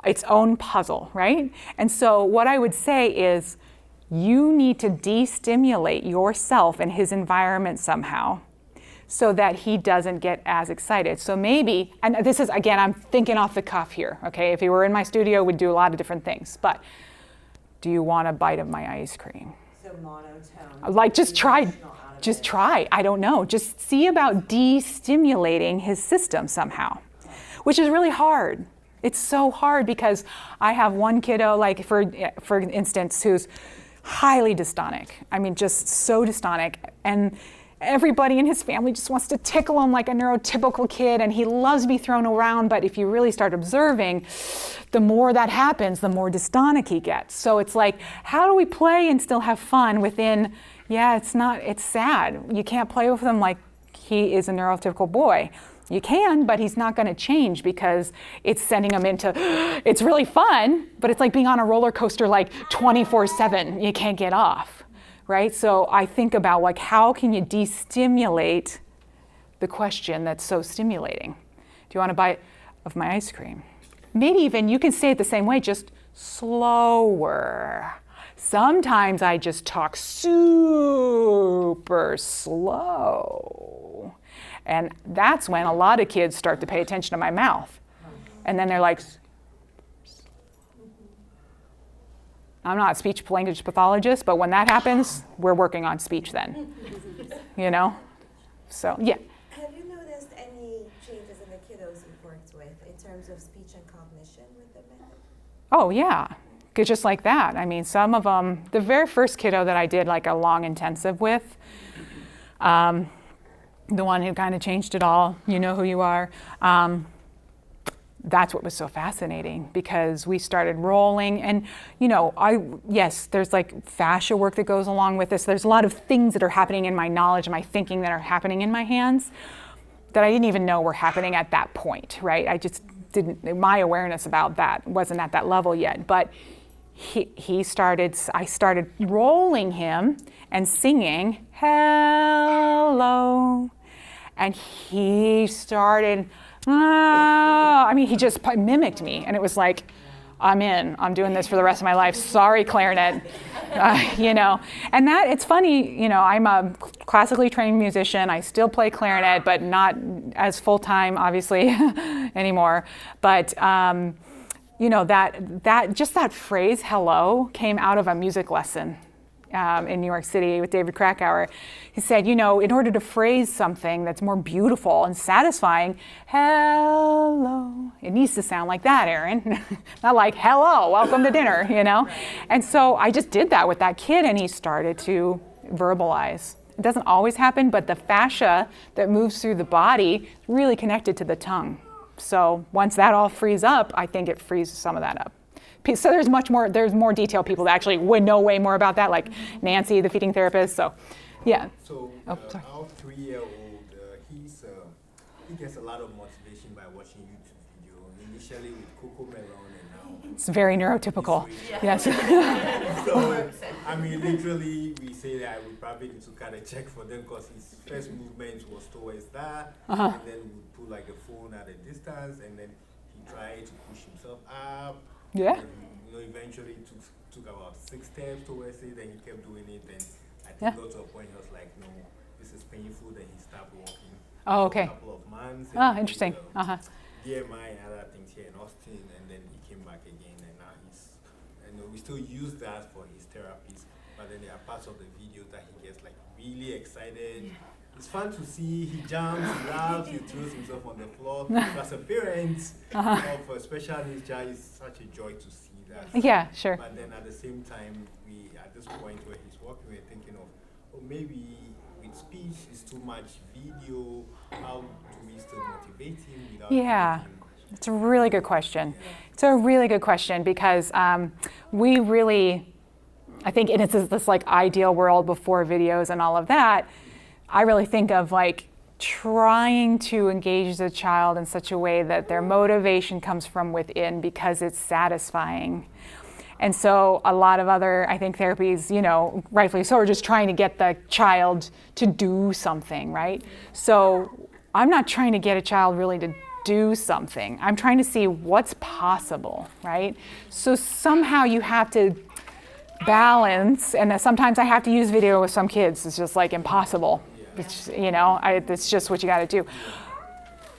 its own puzzle, right? And so what I would say is you need to de-stimulate yourself and his environment somehow so that he doesn't get as excited. So maybe, and this is, again, I'm thinking off the cuff here, okay? If he were in my studio, we'd do a lot of different things. But do you want a bite of my ice cream? So monotone. Like, just try. I don't know. Just see about de-stimulating his system somehow, which is really hard. It's so hard because I have one kiddo, like for instance, who's highly dystonic. I mean, just so dystonic. And everybody in his family just wants to tickle him like a neurotypical kid, and he loves to be thrown around, but if you really start observing, the more that happens, the more dystonic he gets. So it's like, how do we play and still have fun within, it's sad. You can't play with him like he is a neurotypical boy. You can, but he's not going to change because it's sending him into, it's really fun, but it's like being on a roller coaster like 24/7. You can't get off. Right? So I think about like, how can you de-stimulate the question that's so stimulating? Do you want a bite of my ice cream? Maybe even you can say it the same way, just slower. Sometimes I just talk super slow. And that's when a lot of kids start to pay attention to my mouth. And then they're like, I'm not a speech language pathologist, but when that happens, we're working on speech then, you know? So, yeah. Have you noticed any changes in the kiddos you've worked with in terms of speech and cognition with the method? Oh, yeah. Just like that. I mean, some of them, the very first kiddo that I did like a long intensive with, the one who kind of changed it all, you know who you are, that's what was so fascinating, because we started rolling and, you know, yes, there's like fascia work that goes along with this. There's a lot of things that are happening in my knowledge and my thinking that are happening in my hands that I didn't even know were happening at that point, right? I just didn't, my awareness about that wasn't at that level yet. But I started rolling him and singing, hello. And he started, I mean, he just mimicked me. And it was like, I'm doing this for the rest of my life. Sorry, clarinet, you know. And that, it's funny, you know, I'm a classically trained musician. I still play clarinet, but not as full-time, obviously, anymore. But, you know, that phrase, hello, came out of a music lesson in New York City with David Krakauer. He said, you know, in order to phrase something that's more beautiful and satisfying, hello, it needs to sound like that, Erin. Not like, hello, welcome to dinner, you know? And so I just did that with that kid, and he started to verbalize. It doesn't always happen, but the fascia that moves through the body is really connected to the tongue. So once that all frees up, I think it frees some of that up. So there's more detailed people that actually would know way more about that, like Nancy, the feeding therapist. So, yeah. So our 3-year-old, he gets a lot of motivation by watching YouTube video. Initially with Coco Melon, and now it's very neurotypical. Yes. So I mean, literally, we say that we probably need to kind of check for them, because his first movement was towards that, and then we would put like the phone at a distance, and then he tried to push himself up. Yeah. And, you know, eventually took about 6 steps towards it, and he kept doing it. Then I think got to a point he was like, no, this is painful. Then he stopped walking. Oh, okay. For a couple of months. Interesting. DMI and other things here in Austin, and then he came back again, and now we still use that for his therapies. But then there are parts of the videos that he gets like really excited. It's fun to see. He jumps, he laughs, he throws himself on the floor. As a parent of a special needs child, it's such a joy to see that. Yeah, sure. But then at the same time, we at this point where he's walking, we're thinking of, oh, maybe with speech it's too much video. How do we still motivate him without? Yeah, it's a really good question. It's a really good question, because we really, I think, and it's this like ideal world before videos and all of that. I really think of like trying to engage the child in such a way that their motivation comes from within, because it's satisfying. And so a lot of other, I think, therapies, you know, rightfully so, are just trying to get the child to do something, right? So I'm not trying to get a child really to do something. I'm trying to see what's possible, right? So somehow you have to balance, and sometimes I have to use video with some kids. It's just like impossible. It's, you know, it's just what you got to do.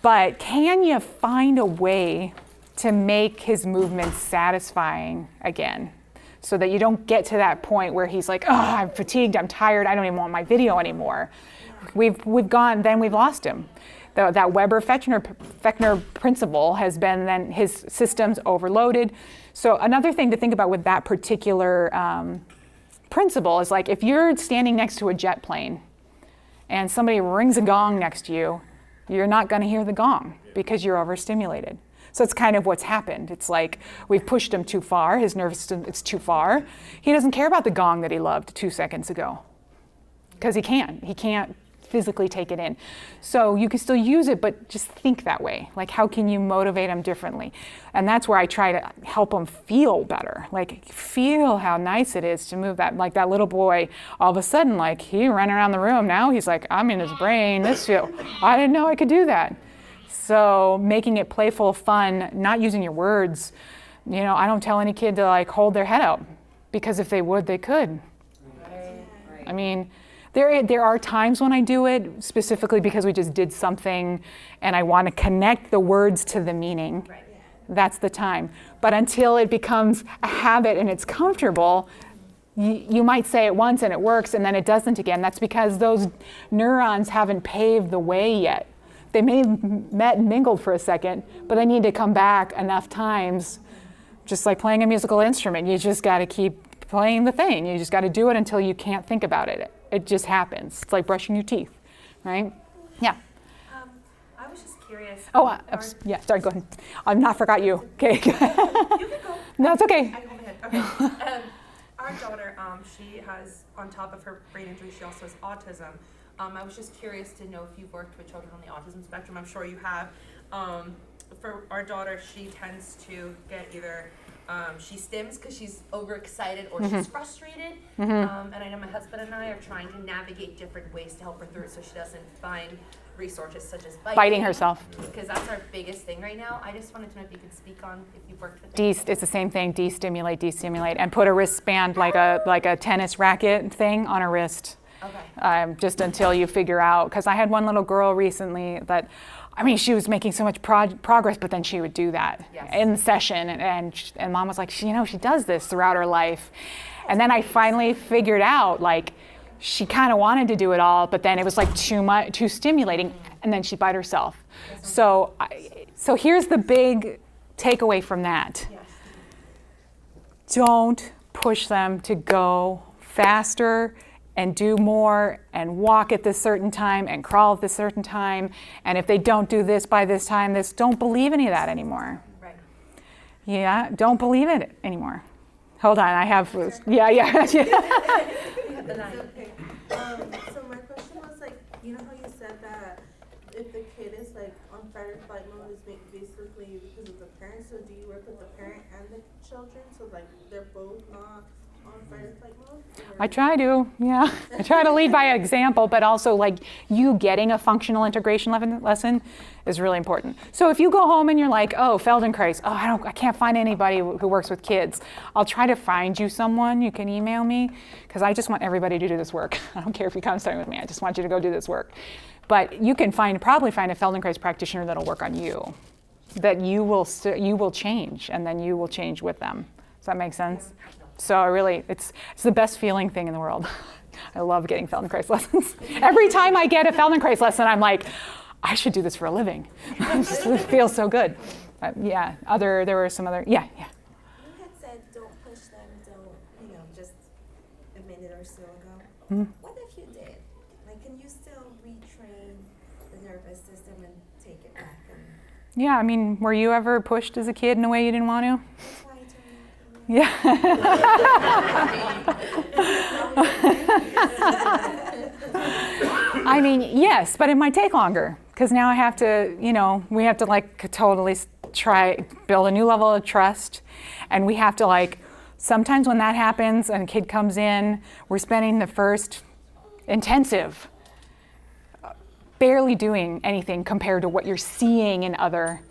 But can you find a way to make his movements satisfying again, so that you don't get to that point where he's like, oh, I'm fatigued, I'm tired, I don't even want my video anymore. We've lost him. That Weber-Fechner principle has been then his system's overloaded. So another thing to think about with that particular principle is, like, if you're standing next to a jet plane and somebody rings a gong next to you, you're not going to hear the gong because you're overstimulated. So it's kind of what's happened. It's like we've pushed him too far. His nervous system, it's too far. He doesn't care about the gong that he loved 2 seconds ago, because he can't physically take it in. So you can still use it, but just think that way. Like, how can you motivate him differently? And that's where I try to help him feel better. Like, feel how nice it is to move that. Like that little boy, all of a sudden, like, he ran around the room. Now he's like, I'm in his brain. I didn't know I could do that. So making it playful, fun, not using your words. You know, I don't tell any kid to like hold their head up, because if they would, they could. I mean, there are times when I do it specifically because we just did something and I want to connect the words to the meaning. that's the time. But until it becomes a habit and it's comfortable, you might say it once and it works and then it doesn't again. That's because those neurons haven't paved the way yet. They may have met and mingled for a second, but they need to come back enough times, just like playing a musical instrument. You just got to keep playing the thing. You just got to do it until you can't think about it. It just happens. It's like brushing your teeth, right? Yeah. I was just curious. Oh, yeah, sorry, go ahead. I've not forgot you. Okay. You can go. No, it's okay. I go ahead. Okay. Our daughter, she has, on top of her brain injury, she also has autism. I was just curious to know if you've worked with children on the autism spectrum. I'm sure you have. For our daughter, she tends to get either she stims because she's overexcited or she's frustrated. And I know my husband and I are trying to navigate different ways to help her through it so she doesn't find resources such as Biting herself. Because that's our biggest thing right now. I just wanted to know if you could speak on if you've worked with It's the same thing, destimulate, and put a wristband like a tennis racket thing on a wrist. Okay. Just until you figure out, because I had one little girl recently that, I mean, she was making so much progress, but then she would do that in the session, and mom was like, she does this throughout her life. And then I finally figured out, like, she kind of wanted to do it all, but then it was like too stimulating, and then she'd bite herself. So here's the big takeaway from that. Don't push them to go faster and do more and walk at this certain time and crawl at this certain time. And if they don't do this by this time, don't believe any of that anymore. Right. Yeah, don't believe it anymore. Hold on, I have, yeah. So my question was like, you know how you said that if the kid is like on fight or flight mode, is basically because of the parents. So do you work with the parent and the children? So like they're both not on fight or flight mode? I try to, yeah. I try to lead by example, but also like you getting a functional integration lesson is really important. So if you go home and you're like, oh, Feldenkrais, I can't find anybody who works with kids. I'll try to find you someone. You can email me, because I just want everybody to do this work. I don't care if you come study with me. I just want you to go do this work. But you can probably find a Feldenkrais practitioner that'll work on you, that you will change, and then you will change with them. Does that make sense? So it's the best feeling thing in the world. I love getting Feldenkrais lessons. Every time I get a Feldenkrais lesson, I'm like, I should do this for a living. It feels so good. There were some other, yeah. You had said don't push them, just a minute or so ago. What if you did? Like, can you still retrain the nervous system and take it back? Yeah, I mean, were you ever pushed as a kid in a way you didn't want to? That's why you turned me out. Yeah. I mean, yes, but it might take longer, because now I have to, we have to like totally build a new level of trust, and we have to like, sometimes when that happens and a kid comes in, we're spending the first intensive barely doing anything compared to what you're seeing in other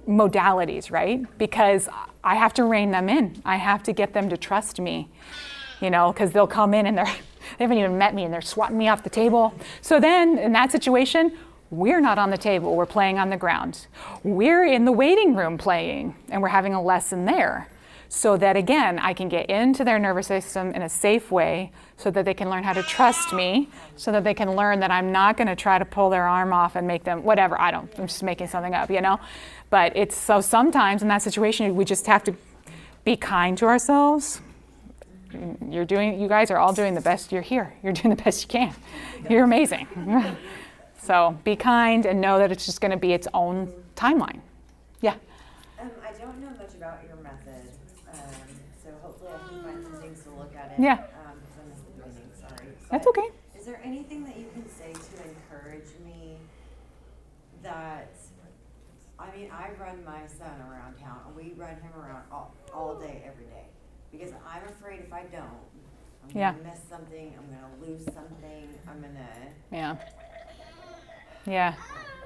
modalities, right? Because I have to rein them in. I have to get them to trust me, because they'll come in and they haven't even met me and they're swatting me off the table. So then in that situation, we're not on the table, we're playing on the ground. We're in the waiting room playing, and we're having a lesson there. So that again, I can get into their nervous system in a safe way so that they can learn how to trust me, so that they can learn that I'm not going to try to pull their arm off and make them, whatever, I'm just making something up, But it's so sometimes in that situation, we just have to be kind to ourselves. You guys are all doing the best. You're here. You're doing the best you can. You're amazing. So be kind and know that it's just going to be its own timeline. Yeah. I don't know much about your method, so hopefully I can find some things to look at it. Yeah. Because I missed the beginning, sorry. That's okay. Is there anything that you can say to encourage me that, I run my son around town, and we run him around all day, every day, because I'm afraid if I don't, I'm going to miss something, I'm going to lose something, I'm going to... Yeah.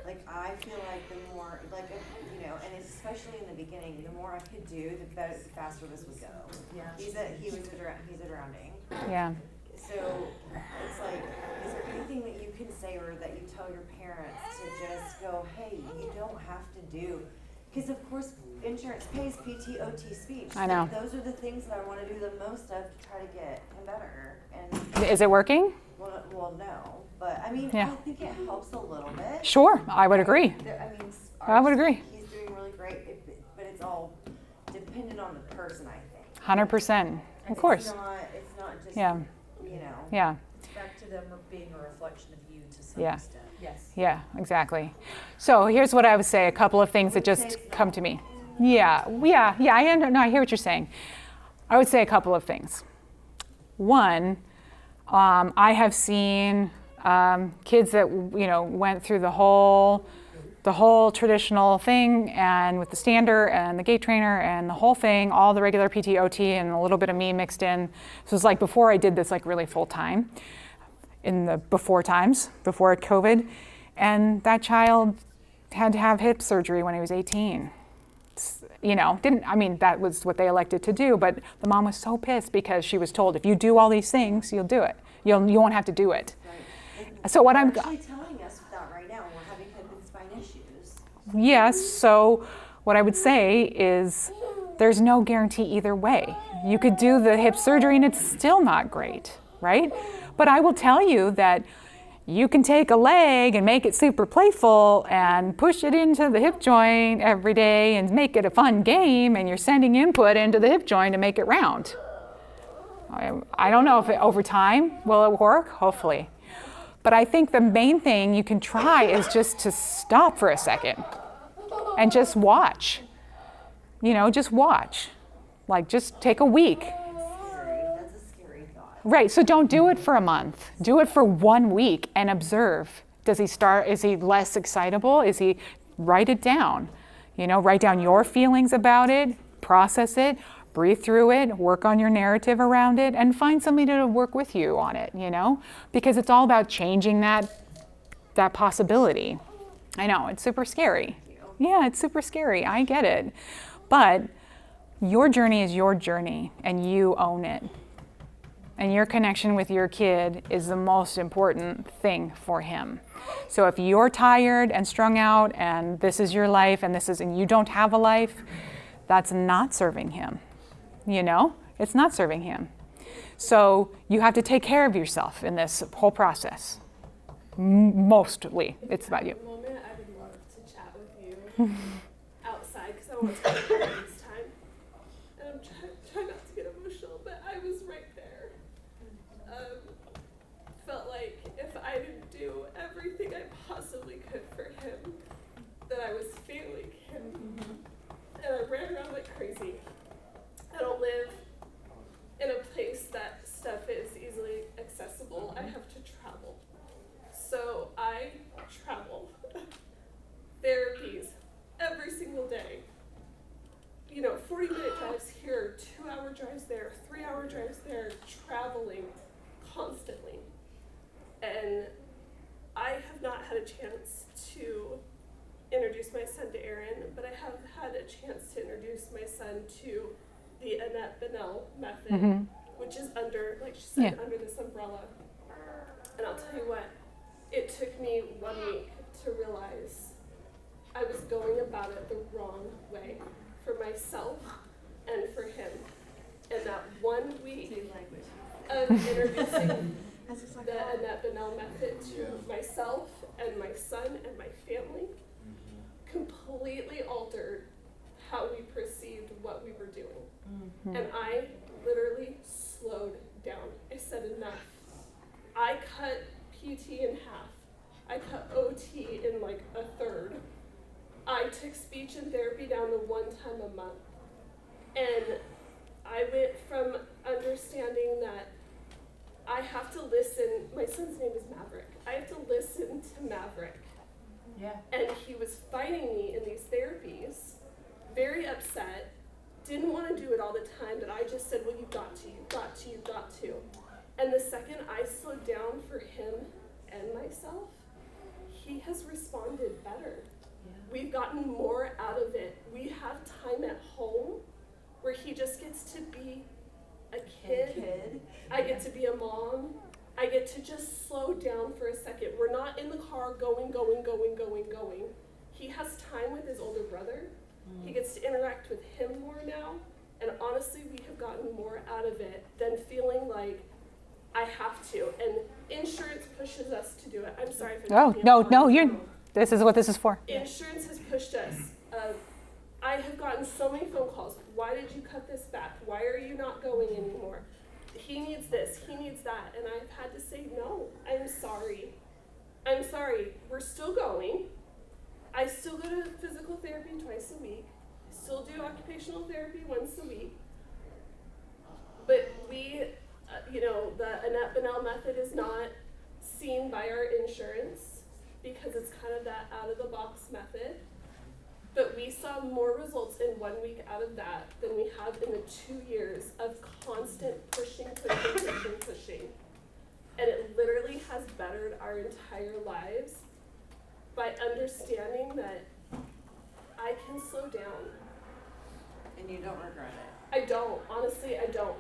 Like, I feel like the more, and especially in the beginning, the more I could do, the faster this would go. Yeah. He's a drowning. Yeah. So it's like, is there anything that you can say or that you tell your parents to just go, hey, you don't have to do, because of course insurance pays PT, OT, speech. I know. Those are the things that I want to do the most of to try to get him better. And Is it working? well, no, but I mean, Yeah. I think it helps a little bit. Sure, I would agree. I would agree. He's doing really great, but it's all dependent on the person, I think. 100%. Of course. It's not just, Yeah. you know. Yeah. Back to them being a reflection of you to some Yeah. extent. Yes. Yeah, exactly. So here's what I would say, a couple of things that just come to me. Yeah, I hear what you're saying. I would say a couple of things. One, I have seen kids that, went through the whole traditional thing, and with the stander and the gait trainer and the whole thing, all the regular PT, OT, and a little bit of me mixed in. So it was like before I did this like really full time, in the before times, before COVID, and that child had to have hip surgery when he was 18. That was what they elected to do, but the mom was so pissed because she was told, if you do all these things, you'll do it. You won't have to do it. Right. So what I'm actually telling us that right now, we're having hip and spine issues. Yes, so what I would say is there's no guarantee either way. You could do the hip surgery and it's still not great, right? But I will tell you that you can take a leg and make it super playful and push it into the hip joint every day and make it a fun game, and you're sending input into the hip joint to make it round. I don't know if over time will it work, hopefully. But I think the main thing you can try is just to stop for a second and just watch. Just watch. Like just take a week. That's a scary thought. Right, so don't do it for a month. Do it for 1 week and observe. Is he less excitable? Write it down. Write down your feelings about it, process it, breathe through it, work on your narrative around it, and find somebody to work with you on it, because it's all about changing that possibility. I know, it's super scary. Yeah, it's super scary, I get it. But your journey is your journey, and you own it. And your connection with your kid is the most important thing for him. So if you're tired and strung out, and this is your life, and you don't have a life, that's not serving him. It's not serving him. So you have to take care of yourself in this whole process. Mostly, it's about you. At the moment, I would love to chat with you outside because I want to talk about this time. And I'm trying not to get emotional, but I was right there. Felt like if I didn't do everything I possibly could for him, that I was failing him. And I ran around like crazy. I don't live in a place that stuff is easily accessible. I have to travel. So I travel. Therapies every single day. 40-minute drives here, 2-hour drives there, 3-hour drives there, traveling constantly. And I have not had a chance to introduce my son to Erin, but I have had a chance to introduce my son to the Annette Benel method, which is under, like she said, under this umbrella. And I'll tell you what, it took me 1 week to realize I was going about it the wrong way for myself and for him. And that 1 week of introducing the Annette Benel method to myself and my son and my family completely altered how we perceived what we were doing. And I literally slowed down. I said enough. I cut PT in half. I cut OT in like a third. I took speech and therapy down to 1 time a month. And I went from understanding that I have to listen, my son's name is Maverick. I have to listen to Maverick. Yeah. And he was fighting me in these therapies, very upset, didn't want to do it all the time, but I just said, well, you've got to, you've got to, you've got to. And the second I slowed down for him and myself, he has responded better. Yeah. We've gotten more out of it. We have time at home where he just gets to be a kid. I get to be a mom. I get to just slow down for a second. We're not in the car going. He has time with his older brother. He gets to interact with him more now. And honestly, we have gotten more out of it than feeling like I have to. And insurance pushes us to do it. I'm sorry if I'm this is what this is for. Insurance has pushed us. I have gotten so many phone calls. Why did you cut this back? Why are you not going anymore? He needs this, he needs that. And I've had to say, no, I'm sorry. I'm sorry. We're still going. I still go to physical therapy twice a week. I still do occupational therapy once a week. But we, the Annette Bunnell method is not seen by our insurance because it's kind of that out-of-the-box method. But we saw more results in 1 week out of that than we have in the 2 years of constant pushing. And it literally has bettered our entire lives by understanding that I can slow down. And you don't regret it? I don't. Honestly, I don't.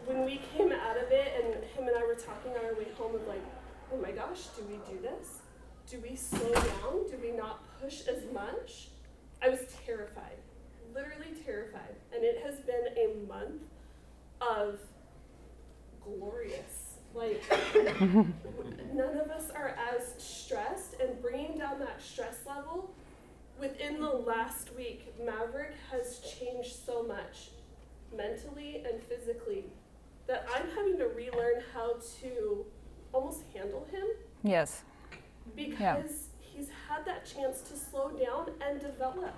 When we came out of it and him and I were talking on our way home of like, oh my gosh, do we do this? Do we slow down? Do we not push as much? I was terrified, literally terrified. And it has been a month of glorious. Like, none of us are as stressed, and bringing down that stress level within the last week, Maverick has changed so much mentally and physically that I'm having to relearn how to almost handle him. Yes. Because he's had that chance to slow down and develop.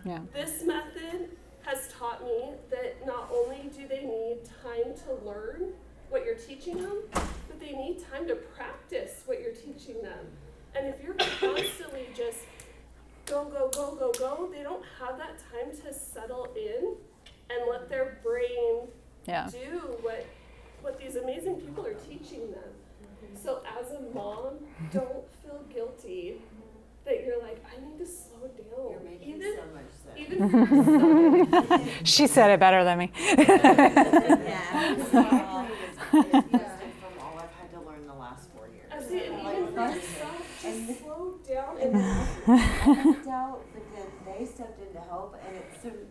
Yeah. This method has taught me that not only do they need time to learn what you're teaching them, but they need time to practice what you're teaching them. And if you're constantly just go, they don't have that time to settle in and let their brain do what these amazing people are teaching them. So as a mom, don't feel guilty that you're like, I need to slow down. You're making so much sense. She said it better than me. Yeah. From all I've had to learn the last 4 years. I see, and even for yourself, just slow down. And I helped out, but then they stepped in to help,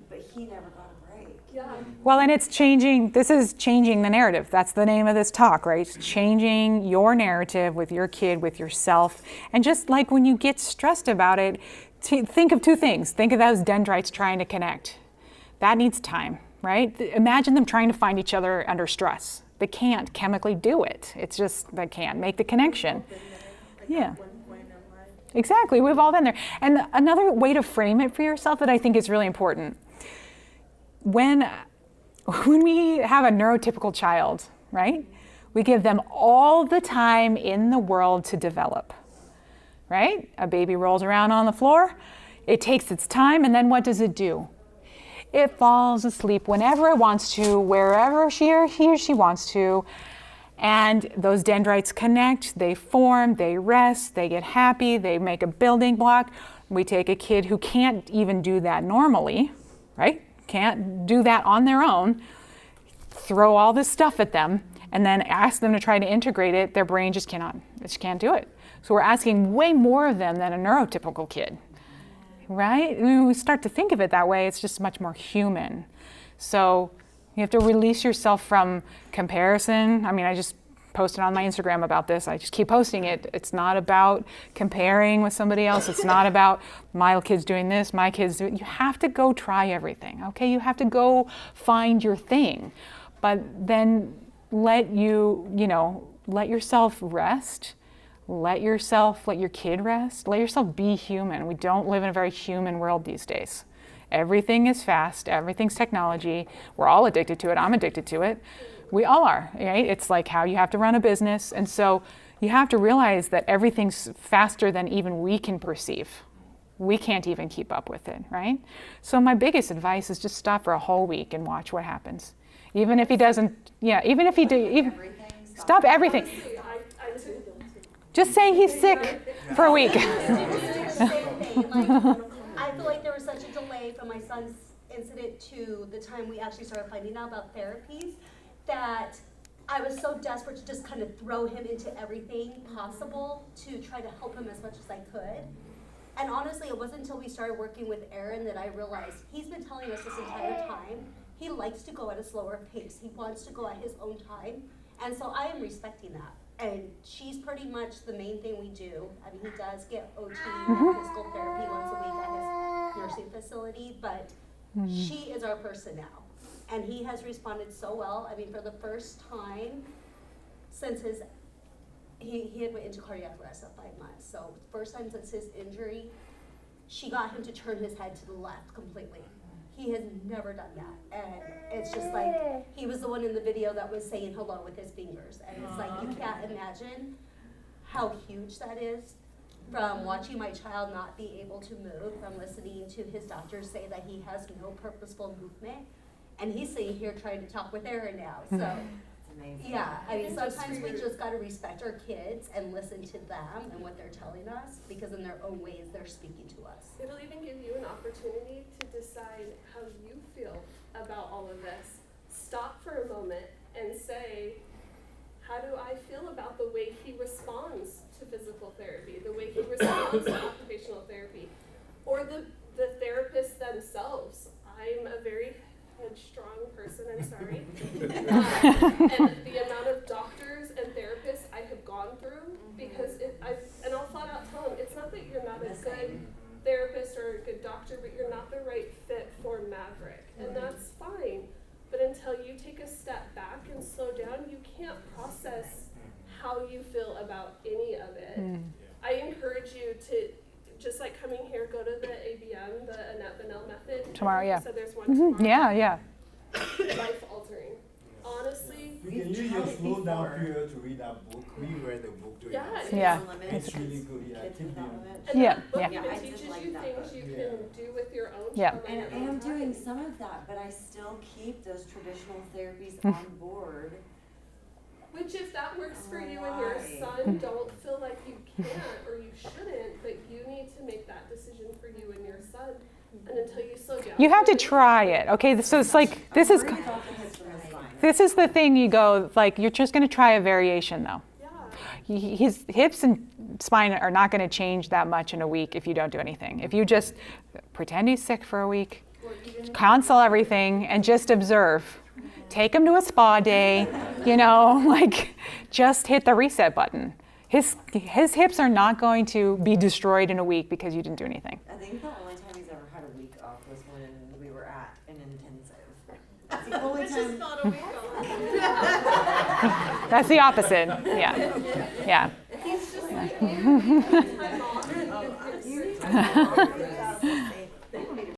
but he never got a break. Yeah. Well, and this is changing the narrative. That's the name of this talk, right? It's changing your narrative with your kid, with yourself. And just like when you get stressed about it, think of two things. Think of those dendrites trying to connect. That needs time, right? Imagine them trying to find each other under stress. They can't chemically do it. It's just, they can't make the connection. Yeah. Exactly, we've all been there. And another way to frame it for yourself that I think is really important, when we have a neurotypical child, right, we give them all the time in the world to develop, right? A baby rolls around on the floor, it takes its time, and then what does it do? It falls asleep whenever it wants to, wherever he or she wants to, and those dendrites connect, they form, they rest, they get happy, they make a building block. We take a kid who can't even do that normally, right? Can't do that on their own, throw all this stuff at them, and then ask them to try to integrate it. Their brain just can't do it. So we're asking way more of them than a neurotypical kid, right? When we start to think of it that way, it's just much more human. So you have to release yourself from comparison. I mean, I just posted on my Instagram about this. I just keep posting it. It's not about comparing with somebody else. It's not about my kid's doing this, my kid's doing. You have to go try everything, okay? You have to go find your thing. But then let yourself rest. Let your kid rest. Let yourself be human. We don't live in a very human world these days. Everything is fast, everything's technology. We're all addicted to it. I'm addicted to it. We all are, right? It's like how you have to run a business. And so you have to realize that everything's faster than even we can perceive. We can't even keep up with it, right? So my biggest advice is just stop for a whole week and watch what happens. Even if he doesn't, stop everything. Just say he's sick for a week. I feel like there was such a delay from my son's incident to the time we actually started finding out about therapies that I was so desperate to just kind of throw him into everything possible to try to help him as much as I could. And honestly, it wasn't until we started working with Erin that I realized he's been telling us this entire time, he likes to go at a slower pace. He wants to go at his own time. And so I am respecting that. And she's pretty much the main thing we do. I mean, he does get OT and physical therapy once a week at his nursing facility, but she is our person now. And he has responded so well. I mean, for the first time since he had went into cardiac arrest at 5 months. So first time since his injury, she got him to turn his head to the left completely. He has never done that. And it's just like, he was the one in the video that was saying hello with his fingers. And it's like, you can't imagine how huge that is from watching my child not be able to move, from listening to his doctors say that he has no purposeful movement. And he's sitting here trying to talk with Erin now. So, yeah, I mean, sometimes we just gotta respect our kids and listen to them and what they're telling us, because in their own ways, they're speaking to us. It'll even give you an opportunity to decide how you feel about all of this. Stop for a moment and say, how do I feel about the way he responds to physical therapy, the way he responds to occupational therapy, or the therapists themselves. I'm a very headstrong person, I'm sorry. And the amount of doctors and therapists I have gone through, because and I'll flat out tell them, it's not that you're not a good therapist or a good doctor, but you're not the right fit for Maverick, and that's fine. But until you take a step back and slow down, you can't process how you feel about any of it. I encourage you to, just like coming here, go to the ABM, the Annette Benel method. Tomorrow, yeah. So there's one tomorrow. Yeah. Life altering. Honestly, Can you just slow down period to read that book? We read the book together. Yeah. It's really good. Yeah, keep doing it. and Yeah, that book yeah. even teaches you things you can do with your own Yeah. trauma And your I own am doing time. some of that, but I still keep those traditional therapies on board. Which, if that works for you and your son, don't feel like you can't or you shouldn't, but you need to make that decision for you and your son. And until you slow down. You have to try it, okay? So it's like, this is the thing you go, like, you're just gonna try a variation though. Yeah. His hips and spine are not gonna change that much in a week if you don't do anything. If you just pretend he's sick for a week, cancel everything and just observe. Take him to a spa day, like just hit the reset button. His hips are not going to be destroyed in a week because you didn't do anything. I think the only time he's ever had a week off was when we were at an intensive. That's the only time. It's not a week off. That's the opposite. Yeah. He's just like, you need time off.